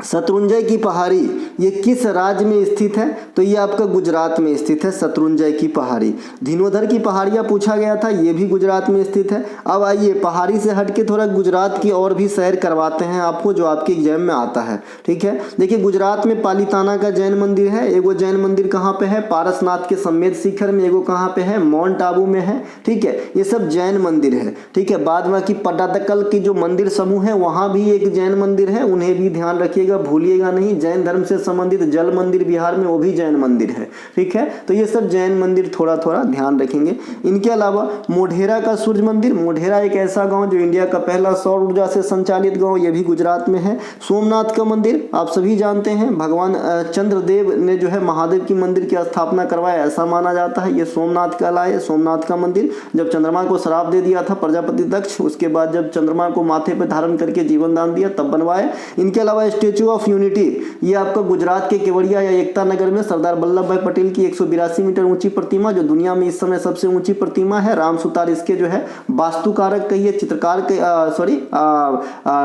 शत्रुंजय की पहाड़ी ये किस राज्य में स्थित है? तो ये आपका गुजरात में स्थित है, शत्रुंजय की पहाड़ी। धीनोधर की पहाड़ियाँ पूछा गया था, ये भी गुजरात में स्थित है। अब आइए पहाड़ी से हट के थोड़ा गुजरात की और भी सैर करवाते हैं आपको, जो आपके एग्जाम में आता है। ठीक है, देखिए गुजरात में पालीताना का जैन मंदिर है। एगो जैन मंदिर कहाँ पे है? पारसनाथ के समेत शिखर में। एगो कहाँ पे है? माउंट आबू में है। ठीक है, ये सब जैन मंदिर है। ठीक है, बाद बाकी पट्टादकल की जो मंदिर समूह है वहाँ भी एक जैन मंदिर है, उन्हें भी ध्यान रखिए, भूलिएगा नहीं। जैन धर्म से संबंधित जल मंदिर बिहार में, वो भी जैन मंदिर है। ठीक है, तो ये सब जैन मंदिर थोड़ा थोड़ा ध्यान रखेंगे। इनके अलावा मोढेरा का सूर्य मंदिर, मोढेरा एक ऐसा गांव जो इंडिया का पहला सौर ऊर्जा से संचालित गांव, ये भी गुजरात में है। सोमनाथ का मंदिर आप सभी जानते हैं, भगवान चंद्रदेव ने जो है महादेव की मंदिर की स्थापना करवाया, ऐसा माना जाता है। ये सोमनाथ कहलाए। सोमनाथ का मंदिर जब चंद्रमा को श्राप दे दिया था प्रजापति दक्ष, उसके बाद जब चंद्रमा को माथे पर धारण करके जीवन दान दिया तब बनवाए। इनके अलावा स्टेच्यू ऑफ यूनिटी, ये आपका गुजरात के केवड़िया या एकता नगर में सरदार वल्लभ भाई पटेल की 182 मीटर ऊंची प्रतिमा, जो दुनिया में इस समय सबसे ऊंची प्रतिमा है। राम सुतार इसके जो है वास्तुकारक कहिए, चित्रकार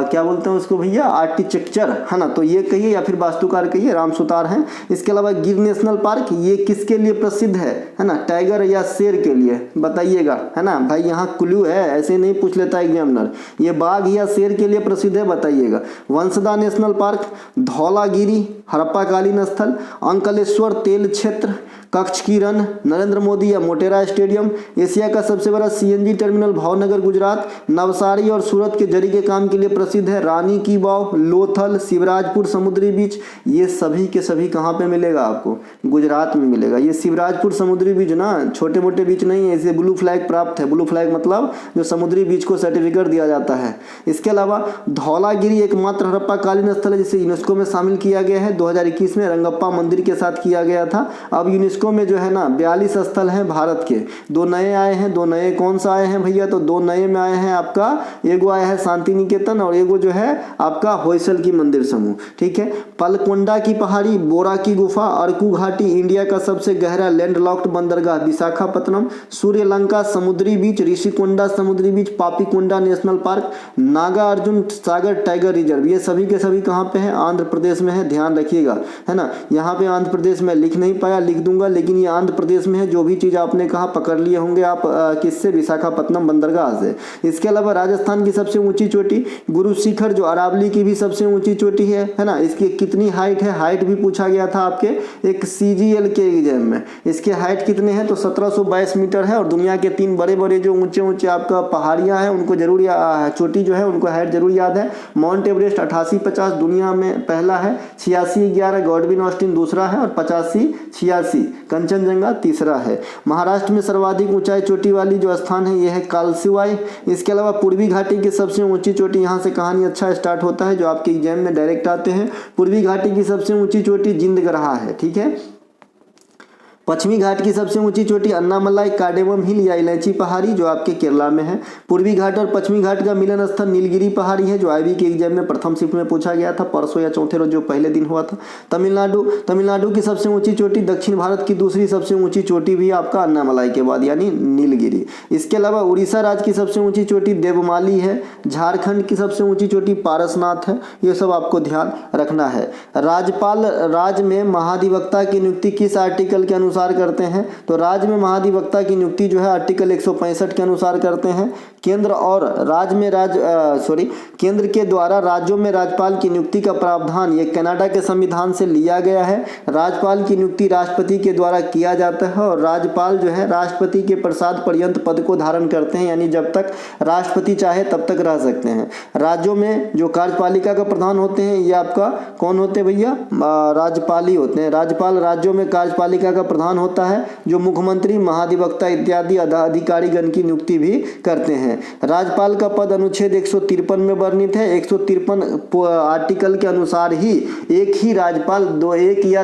क्या बोलते हैं उसको भैया, आर्किटेक्चर है ना, तो ये कहिए या फिर वास्तुकार कहिए, राम सुतार हैं। इसके अलावा गिर नेशनल पार्क, ये किसके लिए प्रसिद्ध है ना? टाइगर या शेर के लिए, बताइएगा, है ना भाई, यहाँ क्लू है, ऐसे नहीं पूछ लेता एग्जामिनर। ये बाघ या शेर के लिए प्रसिद्ध है, बताइएगा। वंसदा नेशनल पार्क, धौलागिरी हड़प्पाकालीन स्थल, अंकलेश्वर तेल क्षेत्र, कच्छ की रन, नरेंद्र मोदी या मोटेरा स्टेडियम, एशिया का सबसे बड़ा सीएनजी टर्मिनल भावनगर गुजरात, नवसारी और सूरत के जरी के काम के लिए प्रसिद्ध है, रानी की वाव, लोथल, शिवराजपुर समुद्री बीच। ये सभी के सभी कहाँ पे मिलेगा आपको? गुजरात में मिलेगा। ये शिवराजपुर समुद्री बीच ना छोटे मोटे बीच नहीं है, इसे ब्लू फ्लैग प्राप्त है। ब्लू फ्लैग मतलब जो समुद्री बीच को सर्टिफिकेट दिया जाता है। इसके अलावा धौलागिरी एकमात्र हड़प्पाकालीन स्थल है जिसे यूनेस्को में शामिल किया गया है, 2021 में रंगप्पा मंदिर के साथ किया गया था। अब यूनेस्को में जो है ना 42 स्थल हैं भारत के, 2 नए आए हैं। 2 नए कौन सा आए हैं भैया? तो 2 नए में आए हैं आपका, एगो आया है शांति निकेतन और एगो जो है आपका होयसल की मंदिर समूह। ठीक है, पलकोंडा की पहाड़ी, बोरा की गुफा, अरकू घाटी, इंडिया का सबसे गहरा लैंडलॉक्ड बंदरगाह विशाखापत्तनम, सूर्यलंका समुद्री बीच, ऋषिकोंडा समुद्री बीच, पापीकोंडा नेशनल पार्क, नागा अर्जुन सागर टाइगर रिजर्व। ये सभी के सभी कहाँ पे हैं? आंध्र प्रदेश में है, ध्यान रखिएगा, है ना। यहाँ पे आंध्र प्रदेश में लिख नहीं पाया, लिख दूंगा, लेकिन ये आंध्र प्रदेश में है। जो भी चीज आपने कहा पकड़ लिए होंगे आप किससे? विशाखापत्तनम बंदरगाह से। इसके अलावा राजस्थान की सबसे ऊंची चोटी गुरु शिखर, जो अरावली की भी सबसे ऊंची चोटी है ना। इसकी कितनी हाइट है? हाइट भी पूछा गया था आपके एक सीजीएल के एग्जाम में। इसके हाइट कितने हैं? तो 1722 मीटर है। और दुनिया के 3 बड़े बड़े जो ऊंचे ऊंचे आपका पहाड़ियां हैं उनको जरूर चोटी जो है उनको हाइट जरूर याद है। माउंट एवरेस्ट 8850 दुनिया में पहला है, 8611 गॉडविन ऑस्टिन दूसरा है और 8586 कंचनजंगा तीसरा है। महाराष्ट्र में सर्वाधिक ऊंचाई चोटी वाली जो स्थान है यह है कालसिवाई। इसके अलावा पूर्वी घाटी की सबसे ऊंची चोटी, यहाँ से कहानी अच्छा स्टार्ट होता है जो आपके एग्जाम में डायरेक्ट आते हैं। पूर्वी घाटी की सबसे ऊंची चोटी जिंदगरहा है। ठीक है, पश्चिमी घाट की सबसे ऊंची चोटी अन्नामलाई कार्डेमम हिल या इलायची पहाड़ी जो आपके केरला में है। पूर्वी घाट और पश्चिमी घाट का मिलन स्थल नीलगिरी पहाड़ी है जो आईबी के एग्जाम में प्रथम शिफ्ट में पूछा गया था, परसों या चौथे रोज जो पहले दिन हुआ था। तमिलनाडु की सबसे ऊंची चोटी, दक्षिण भारत की दूसरी सबसे ऊंची चोटी भी आपका अन्नामलाई के बाद यानी नीलगिरी। इसके अलावा उड़ीसा राज्य की सबसे ऊंची चोटी देवमाली है। झारखंड की सबसे ऊंची चोटी पारसनाथ है। ये सब आपको ध्यान रखना है। राज्यपाल राज्य में महाधिवक्ता की नियुक्ति किस आर्टिकल के अनुसार करते हैं? तो राज्य में महाधिवक्ता की नियुक्ति जो है आर्टिकल 165 के अनुसार करते हैं। केंद्र और राज्य में केंद्र के द्वारा राज्यों में राज्यपाल की नियुक्ति का प्रावधान ये कनाडा के संविधान से लिया गया है। राज्यपाल की नियुक्ति राष्ट्रपति के द्वारा किया जाता है और राज्यपाल जो है राष्ट्रपति के प्रसाद पर्यंत पद को धारण करते हैं, यानी जब तक राष्ट्रपति चाहे तब तक रह सकते हैं। राज्यों में जो कार्यपालिका का प्रधान होते हैं ये आपका कौन होते हैं भैया? राज्यपाल ही होते हैं। राज्यपाल राज्यों में कार्यपालिका का प्रधान होता है, जो मुख्यमंत्री, महाधिवक्ता इत्यादि अधिकारीगण की नियुक्ति भी करते हैं। राज्यपाल का पद अनुच्छेद 153 में वर्णित है। 153 आर्टिकल के अनुसार ही एक ही राज्यपाल एक या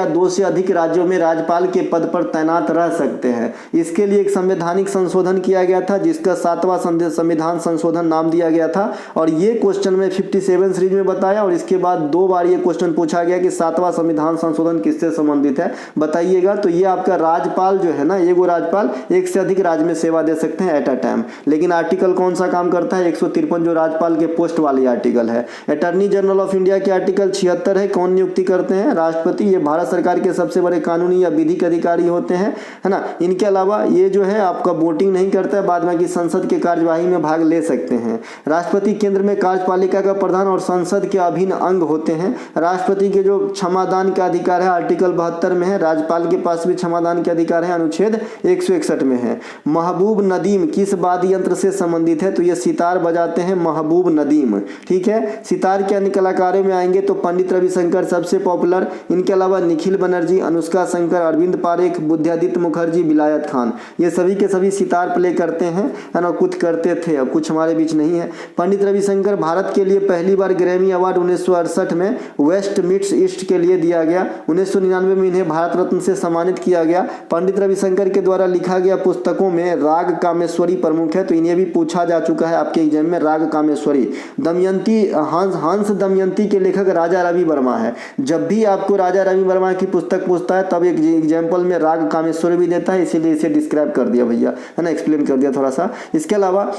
दो से अधिक राज्यों में राज्यपाल के पद पर तैनात रह सकते हैं। इसके लिए एक संवैधानिक संशोधन किया गया था, जिसका 7वां संविधान संशोधन नाम दिया गया था, और ये क्वेश्चन में 57 सीरीज में बताया, और इसके बाद 2 बार ये क्वेश्चन पूछा गया कि 7वां संविधान संशोधन किससे संबंधित है, बताइएगा। तो ये आपका राज्यपाल जो है ना, एगो राज्यपाल एक से अधिक राज्य में सेवा दे सकते हैं एट अ टाइम। लेकिन आर्टिकल कौन सा काम करता है? 153 जो राज्यपाल के पोस्ट वाली आर्टिकल है। अटॉर्नी जनरल ऑफ इंडिया के आर्टिकल 76 है। कौन नियुक्ति करते हैं? राष्ट्रपति। ये भारत सरकार के सबसे बड़े कानूनी या विधिक अधिकारी होते हैं, है ना। इनके अलावा ये जो है आपका वोटिंग नहीं करता है, बाद में संसद के कार्यवाही में भाग ले सकते हैं। राष्ट्रपति केंद्र में कार्यपालिका का प्रधान और संसद के अभिन्न अंग होते हैं। राष्ट्रपति के जो क्षमादान का अधिकार है आर्टिकल 72 में है। राज्यपाल के पास भी क्षमादान के अधिकार है, अनुच्छेद 161 में है। महबूब नदीम किस वाद्य यंत्र से संबंधित है? तो ये सितार बजाते हैं महबूब नदीम, ठीक है। सितार के अन्य कलाकारों में आएंगे तो पंडित रविशंकर सबसे पॉपुलर। इनके अलावा निखिल बनर्जी, अनुष्का शंकर, अरविंद पारेख, बुद्धादित्य मुखर्जी, विलायत खान, ये सभी के सभी सितार प्ले करते हैं, है ना। कुछ करते थे, अब कुछ हमारे बीच नहीं है। पंडित रविशंकर भारत के लिए पहली बार ग्रैमी अवार्ड 1968 में वेस्ट मीट्स ईस्ट के लिए दिया गया। 1999 में इन्हें भारत रत्न से सम्मानित किया गया। पंडित रविशंकर के द्वारा लिखा गया पुस्तकों में राग कामेश्वरी प्रमुख है, तो इन्हें भी पूछा जा चुका है आपके एग्जाम में, राग कामेश्वरी। दमयंती, हंस दमयंती के लेखक राजा रवि वर्मा है। जब भी आपको राजा रवि वर्मा की पुस्तक पूछता है तब एक एग्जाम्पल में राग कामेश्वरी भी देता है, इसीलिए इसे डिस्क्राइब कर दिया भैया, है ना, एक्सप्लेन कर दिया थोड़ा सा। इसके अलावा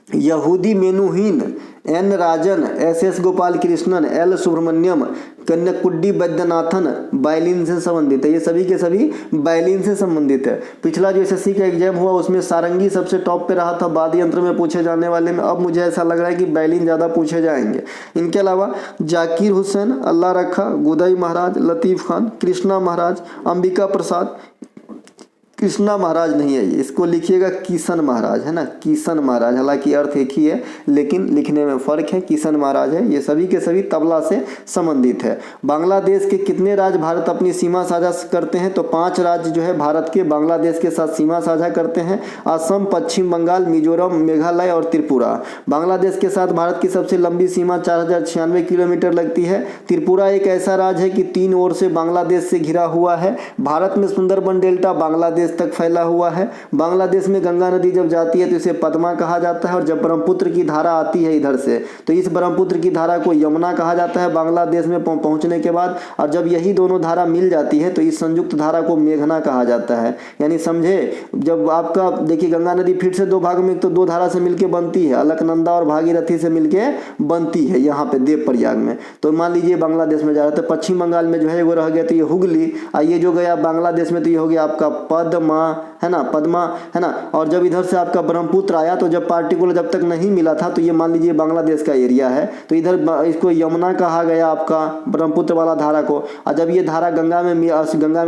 Yehudi Menuhin, N Rajan, S Gopal Krishnan, L Subramaniam, Kunnakudi Vaidyanathan violin से संबंधित है। ये सभी के सभी वायलिन से संबंधित है। पिछला जो एसएससी का एग्जाम हुआ उसमें सारंगी सबसे टॉप पे रहा था वाद्य यंत्र में पूछे जाने वाले में। अब मुझे ऐसा लग रहा है कि वायलिन ज़्यादा पूछे जाएंगे। इनके अलावा जाकिर हुसैन, अल्लाह रखा, गुदई महाराज, लतीफ़ खान, कृष्णा महाराज, अंबिका प्रसाद, कृष्णा महाराज नहीं है, इसको लिखिएगा किशन महाराज, है ना, किशन महाराज। हालांकि अर्थ एक ही है लेकिन लिखने में फ़र्क है, किशन महाराज है। ये सभी के सभी तबला से संबंधित है। बांग्लादेश के कितने राज्य भारत अपनी सीमा साझा करते हैं? तो 5 राज्य जो है भारत के बांग्लादेश के साथ सीमा साझा करते हैं, असम, पश्चिम बंगाल, मिजोरम, मेघालय और त्रिपुरा। बांग्लादेश के साथ भारत की सबसे लंबी सीमा 4096 किलोमीटर लगती है। त्रिपुरा एक ऐसा राज्य है कि 3 ओर से बांग्लादेश से घिरा हुआ है। भारत में सुंदरबन डेल्टा बांग्लादेश तक फैला हुआ है। बांग्लादेश में गंगा नदी जब जाती है तो इसे पद्मा कहा जाता है, और जब ब्रह्मपुत्र की धारा आती है इधर से तो इस ब्रह्मपुत्र की धारा को यमुना कहा जाता है बांग्लादेश में पहुंचने के बाद। और जब यही दोनों धारा मिल जाती है तो इस संयुक्त धारा को मेघना कहा जाता है। यानी समझे, जब आपका देखिए गंगा नदी फिर से 2 भाग में, तो 2 धारा से मिलकर बनती है, अलकनंदा और भागीरथी से मिलकर बनती है यहाँ पे देव प्रयाग में। तो मान लीजिए बांग्लादेश में जा रहा था, पश्चिम बंगाल में जो है वो रह गया तो ये हुगली, ये जो गया बांग्लादेश में तो ये हो गया आपका पद्मा, है ना, पद्मा, है ना। और जब इधर से आपका ब्रह्मपुत्र आया तो जब पार्टिकुलर जब तक नहीं मिला था तो ये मान लीजिए बांग्लादेश का एरिया है, तो इधर इसको यमुना कहा गया आपका ब्रह्मपुत्र वाला धारा को। और जब ये धारा गंगा में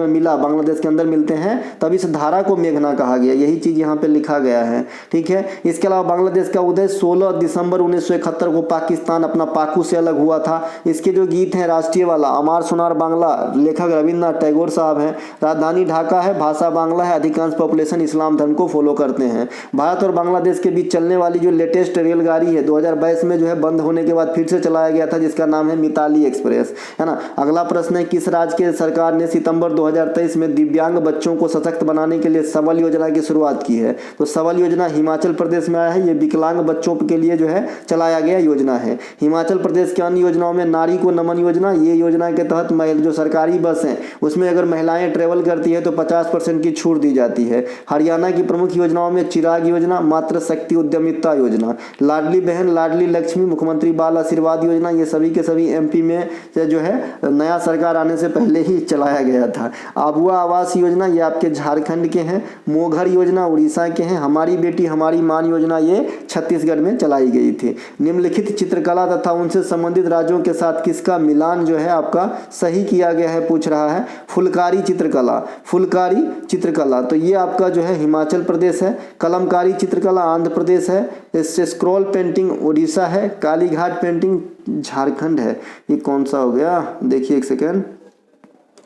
मिला, बांग्लादेश के अंदर मिलते हैं, तब इस धारा को मेघना कहा गया। यही चीज यहाँ पे लिखा गया है, ठीक है। इसके अलावा बांग्लादेश का उदय 16 दिसंबर 1971 को पाकिस्तान अपना पाकू से अलग हुआ था। इसके जो गीत हैं, राष्ट्रीय वाला अमार सोनार बांग्ला, लेखक रविन्द्रनाथ टैगोर साहब हैं। राजधानी ढाका है, भाषा बांग्ला है, अधिकांश पॉपुलेशन इस्लाम धर्म को फॉलो करते हैं। भारत और बांग्लादेश के बीच चलने वाली जो लेटेस्ट रेलगाड़ी है 2022 में जो है बंद होने के बाद फिर से चलाया गया था, जिसका नाम है मिताली एक्सप्रेस, है ना। अगला प्रश्न है, किस राज्य के सरकार ने सितंबर 2023 में दिव्यांग बच्चों को सशक्त बनाने के लिए सबल योजना की शुरुआत की है? तो सबल योजना हिमाचल प्रदेश में आया है। ये विकलांग बच्चों के लिए जो है चलाया गया योजना है। हिमाचल प्रदेश के अन्य योजनाओं में नारी को नमन योजना, ये योजना के तहत जो सरकारी बस है उसमें अगर महिलाएं ट्रेवल करती है तो 50% की छूट दी जाती है। हरियाणा की प्रमुख योजनाओं में चिराग योजना, मातृ शक्ति उद्यमिता योजना, लाडली बहन लाडली लक्ष्मी, मुख्यमंत्री बाल आशीर्वाद योजना, ये सभी के सभी एमपी में जो है नया सरकार आने से पहले ही चलाया गया था। आबुआ आवास योजना ये आपके झारखंड के हैं। मोघर योजना उड़ीसा के हैं। हमारी बेटी हमारी मान योजना ये छत्तीसगढ़ में चलाई गई थी। निम्नलिखित चित्रकला तथा उनसे संबंधित राज्यों के साथ किसका मिलान जो है आपका सही किया गया है, पूछ रहा है। फुलकारी चित्रकला, फुलकारी चित्रकला तो ये आपका जो है हिमाचल प्रदेश है। कलमकारी चित्रकला आंध्र प्रदेश है। इससे स्क्रॉल पेंटिंग उड़ीसा है। कालीघाट पेंटिंग झारखंड है। ये कौन सा हो गया, देखिए एक सेकेंड,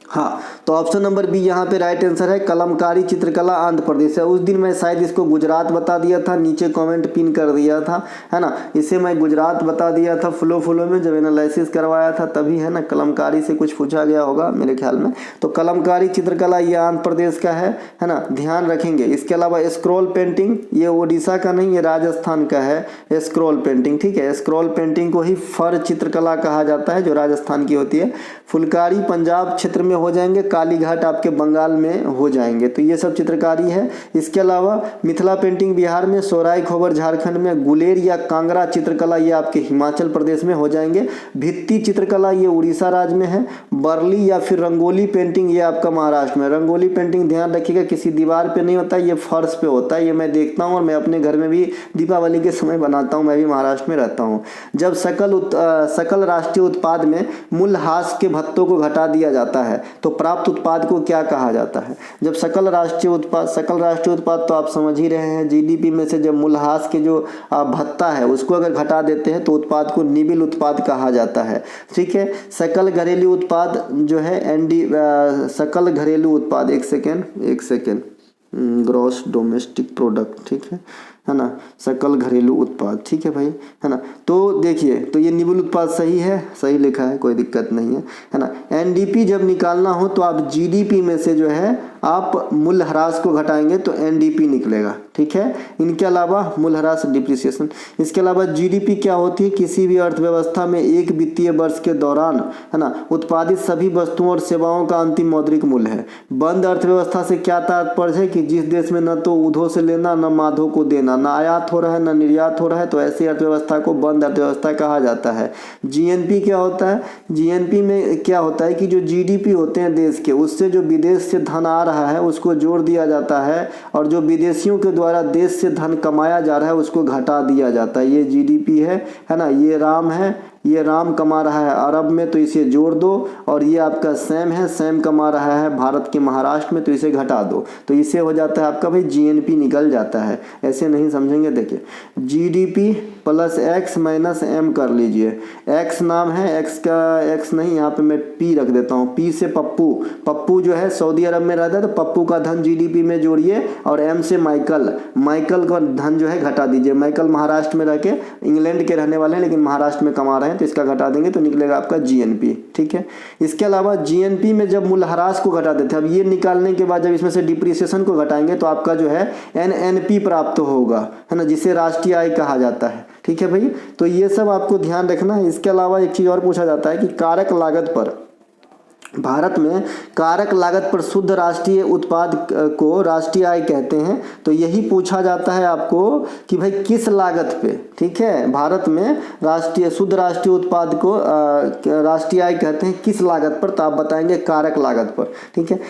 हाँ, तो ऑप्शन नंबर बी यहाँ पे राइट आंसर है। कलमकारी चित्रकला आंध्र प्रदेश है। उस दिन मैं शायद इसको गुजरात बता दिया था, नीचे कमेंट पिन कर दिया था, है ना। इसे मैं गुजरात बता दिया था फ्लो में जब एनालिसिस करवाया था तभी, है ना। कलमकारी से कुछ पूछा गया होगा मेरे ख्याल में। तो कलमकारी चित्रकला ये आंध्र प्रदेश का है ना, ध्यान रखेंगे। इसके अलावा स्क्रॉल पेंटिंग ये उड़ीसा का नहीं, ये राजस्थान का है स्क्रॉल पेंटिंग, ठीक है। स्क्रॉल पेंटिंग को ही फर चित्रकला कहा जाता है जो राजस्थान की होती है। फुलकारी पंजाब क्षेत्र में हो जाएंगे, कालीघाट आपके बंगाल में हो जाएंगे। तो ये सब चित्रकारी है। इसके अलावा मिथिला पेंटिंग बिहार में, सोराई खोबर झारखंड में, गुलेर या कांगड़ा चित्रकला ये आपके हिमाचल प्रदेश में हो जाएंगे। भित्ति चित्रकला ये उड़ीसा राज्य में है। बरली या फिर रंगोली पेंटिंग ये आपका महाराष्ट्र में। रंगोली पेंटिंग ध्यान रखिएगा किसी दीवार पे नहीं होता, ये फर्श पे होता है। ये मैं देखता हूँ और मैं अपने घर में भी दीपावली के समय बनाता हूँ, मैं भी महाराष्ट्र में रहता हूँ। जब सकल राष्ट्रीय उत्पाद में मूल्यह्रास के भत्तों को घटा दिया जाता है तो प्राप्त उत्पाद को क्या कहा जाता है? जब सकल राष्ट्रीय उत्पाद तो आप समझ ही रहे हैं, जीडीपी में से जब मूल्यह्रास के जो भत्ता है उसको अगर घटा देते हैं तो उत्पाद को निबिल उत्पाद कहा जाता है, ठीक है। सकल घरेलू उत्पाद जो है सकल घरेलू उत्पाद, एक सेकेंड, ग्रॉस डोमेस्टिक प्रोडक्ट, ठीक है ना। सकल घरेलू उत्पाद, ठीक है भाई, है ना। तो देखिए, तो ये निबुल उत्पाद सही है, सही लिखा है, कोई दिक्कत नहीं है ना। एनडीपी जब निकालना हो तो आप जीडीपी में से जो है आप मूल्यह्रास को घटाएंगे तो एनडीपी निकलेगा, ठीक है। इनके अलावा मूल्यह्रास डिप्रिसिएशन, इसके अलावा जीडीपी क्या होती है? किसी भी अर्थव्यवस्था में एक वित्तीय वर्ष के दौरान, है ना, उत्पादित सभी वस्तुओं और सेवाओं का अंतिम मौद्रिक मूल्य है। बंद अर्थव्यवस्था से क्या तात्पर्य है कि जिस देश में न तो ऊधों से लेना न माधों को देना, न आयात हो रहा है न निर्यात हो रहा है, तो ऐसी अर्थव्यवस्था को बंद अर्थव्यवस्था कहा जाता है। जीएनपी क्या होता है? जीएनपी में क्या होता है कि जो जीडीपी होते हैं देश के, उससे जो विदेश से धन आ रहा है उसको जोड़ दिया जाता है और जो विदेशियों के द्वारा देश से धन कमाया जा रहा है उसको घटा दिया जाता है। ये जीडीपी है ना। ये राम है, ये राम कमा रहा है अरब में तो इसे जोड़ दो, और ये आपका सैम है, सैम कमा रहा है भारत के महाराष्ट्र में तो इसे घटा दो, तो इसे हो जाता है आपका भाई जीएनपी निकल जाता है। ऐसे नहीं समझेंगे, देखिए GDP plus x minus M कर लीजिए। एक्स नाम है, एक्स का एक्स नहीं, यहाँ पे मैं पी रख देता हूँ। पी से पप्पू, पप्पू जो है सऊदी अरब में रहता है तो पप्पू का धन जीडीपी में जोड़िए, और एम से माइकल, माइकल का धन जो है घटा दीजिए। माइकल महाराष्ट्र में रह के, इंग्लैंड के रहने वाले हैं लेकिन महाराष्ट्र में कमा रहे हैं, तो इसका घटा देंगे तो निकलेगा आपका जीएनपी, ठीक है। इसके अलावा जीएनपी में जब मूल्यह्रास को घटा देते हैं, अब ये निकालने के बाद जब इसमें से डिप्रिसिएशन को घटाएंगे तो आपका जो है एनएनपी प्राप्त होगा, है ना, जिसे राष्ट्रीय आय कहा जाता है, ठीक है भाई। तो ये सब आपको ध्यान रखना है। इसके अलावा एक चीज और पूछा जाता है कि कारक लागत पर, भारत में कारक लागत पर शुद्ध राष्ट्रीय उत्पाद को राष्ट्रीय आय कहते हैं, तो यही पूछा जाता है आपको कि भाई किस लागत पे, ठीक है। भारत में शुद्ध राष्ट्रीय उत्पाद को राष्ट्रीय आय कहते हैं किस लागत पर, तो आप बताएंगे कारक लागत पर, ठीक है।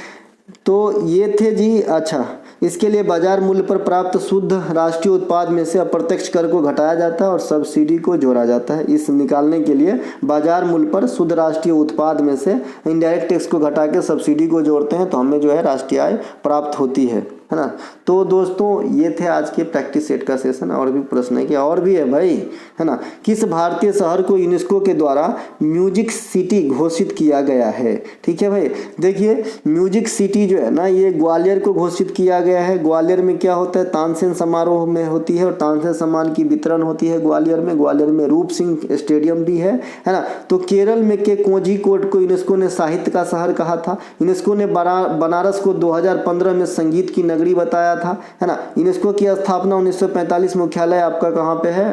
तो ये थे जी। अच्छा, इसके लिए बाजार मूल्य पर प्राप्त शुद्ध राष्ट्रीय उत्पाद में से अप्रत्यक्ष कर को घटाया जाता है और सब्सिडी को जोड़ा जाता है। इस निकालने के लिए बाजार मूल्य पर शुद्ध राष्ट्रीय उत्पाद में से इनडायरेक्ट टैक्स को घटा के सब्सिडी को जोड़ते हैं तो हमें जो है राष्ट्रीय आय प्राप्त होती है ना। तो दोस्तों ये थे आज के प्रैक्टिस सेट का सेशन। और भी प्रश्न है क्या? और भी है भाई, है ना। किस भारतीय शहर को यूनेस्को के द्वारा म्यूजिक सिटी घोषित किया गया है? ठीक है भाई, देखिए म्यूजिक सिटी जो है ना, ये ग्वालियर को घोषित किया गया है। ग्वालियर में क्या होता है, तानसेन समारोह में होती है और तानसेन सम्मान की वितरण होती है ग्वालियर में। ग्वालियर में रूप सिंह स्टेडियम भी है ना। तो केरल में के कोझिकोड को यूनेस्को ने साहित्य का शहर कहा था। यूनेस्को ने बनारस को 2015 में संगीत की नगरी बताया था, है ना। यूनेस्को की स्थापना 1945 मुख्यालय आपका कहाँ पे है,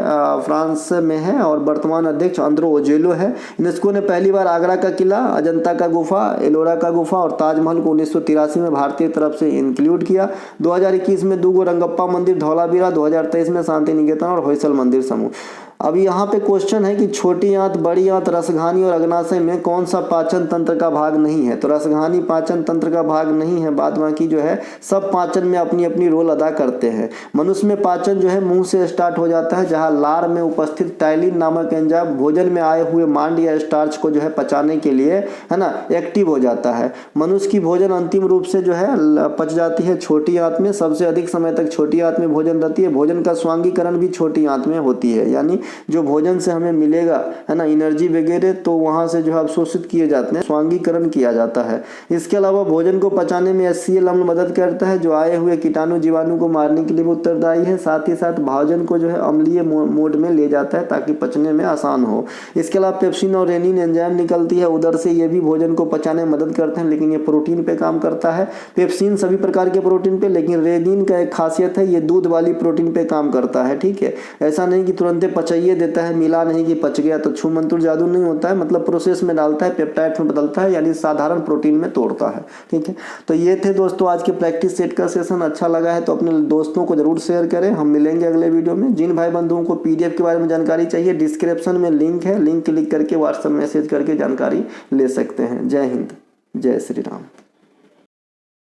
फ्रांस में है और वर्तमान अध्यक्ष आंद्रो ओजेलो है। यूनेस्को ने पहली बार आगरा का किला, अजंता का गुफा, एलोरा का गुफा और ताजमहल को 1983 में भारतीय तरफ से इंक्लूड किया। 2021 में दूगो रंगप्पा मंदिर धौलावीरा, 2023 में शांति निकेतन और होयसल मंदिर समूह। अब यहाँ पे क्वेश्चन है कि छोटी आंत, बड़ी आंत, रसघानी और अग्नाशय में कौन सा पाचन तंत्र का भाग नहीं है? तो रसघानी पाचन तंत्र का भाग नहीं है, बाद बाकी जो है सब पाचन में अपनी अपनी रोल अदा करते हैं। मनुष्य में पाचन जो है मुंह से स्टार्ट हो जाता है, जहाँ लार में उपस्थित टाइलिन नामक एंजाइम भोजन में आए हुए मांड या स्टार्च को जो है पचाने के लिए, है ना, एक्टिव हो जाता है। मनुष्य की भोजन अंतिम रूप से जो है पच जाती है छोटी आंत में। सबसे अधिक समय तक छोटी आंत में भोजन रहती है। भोजन का स्वांगीकरण भी छोटी आंत में होती है, यानी जो भोजन से हमें मिलेगा, है ना, एनर्जी वगैरह, तो वहाँ से जो है अवशोषित किए जाते हैं, स्वांगीकरण किया जाता है। इसके अलावा भोजन को पचाने में HCl अम्ल मदद करता है, जो आए हुए कीटाणु जीवाणु को मारने के लिए भी उत्तरदायी है। साथ ही साथ भोजन को जो है अम्लीय मोड में ले जाता है ताकि पचने में आसान हो। इसके अलावा पेप्सिन और रेनिन एंजाइम निकलती है उधर से, ये भी भोजन को पचाने में मदद करते हैं, लेकिन ये प्रोटीन पे काम करता है। पेप्सिन सभी प्रकार के प्रोटीन पे, लेकिन रेनिन का एक खासियत है, ये दूध वाली प्रोटीन पे काम करता है। ठीक है, ऐसा नहीं कि तुरंत पचाइए देता है, मिला नहीं कि पच गया, तो छू मंतुर जादू नहीं होता है, मतलब प्रोसेस में डालता है, पेप्टाइड में बदलता है, यानी साधारण प्रोटीन में तोड़ता है। ठीक है, तो ये थे दोस्तों आज के प्रैक्टिस सेट का सेशन। अच्छा लगा है तो अपने दोस्तों को जरूर शेयर करें। हम मिलेंगे अगले वीडियो में। जिन भाई बंधुओं को PDF के बारे में जानकारी चाहिए, डिस्क्रिप्शन में लिंक है, लिंक क्लिक करके व्हाट्सएप मैसेज करके जानकारी ले सकते हैं। जय हिंद, जय श्री राम।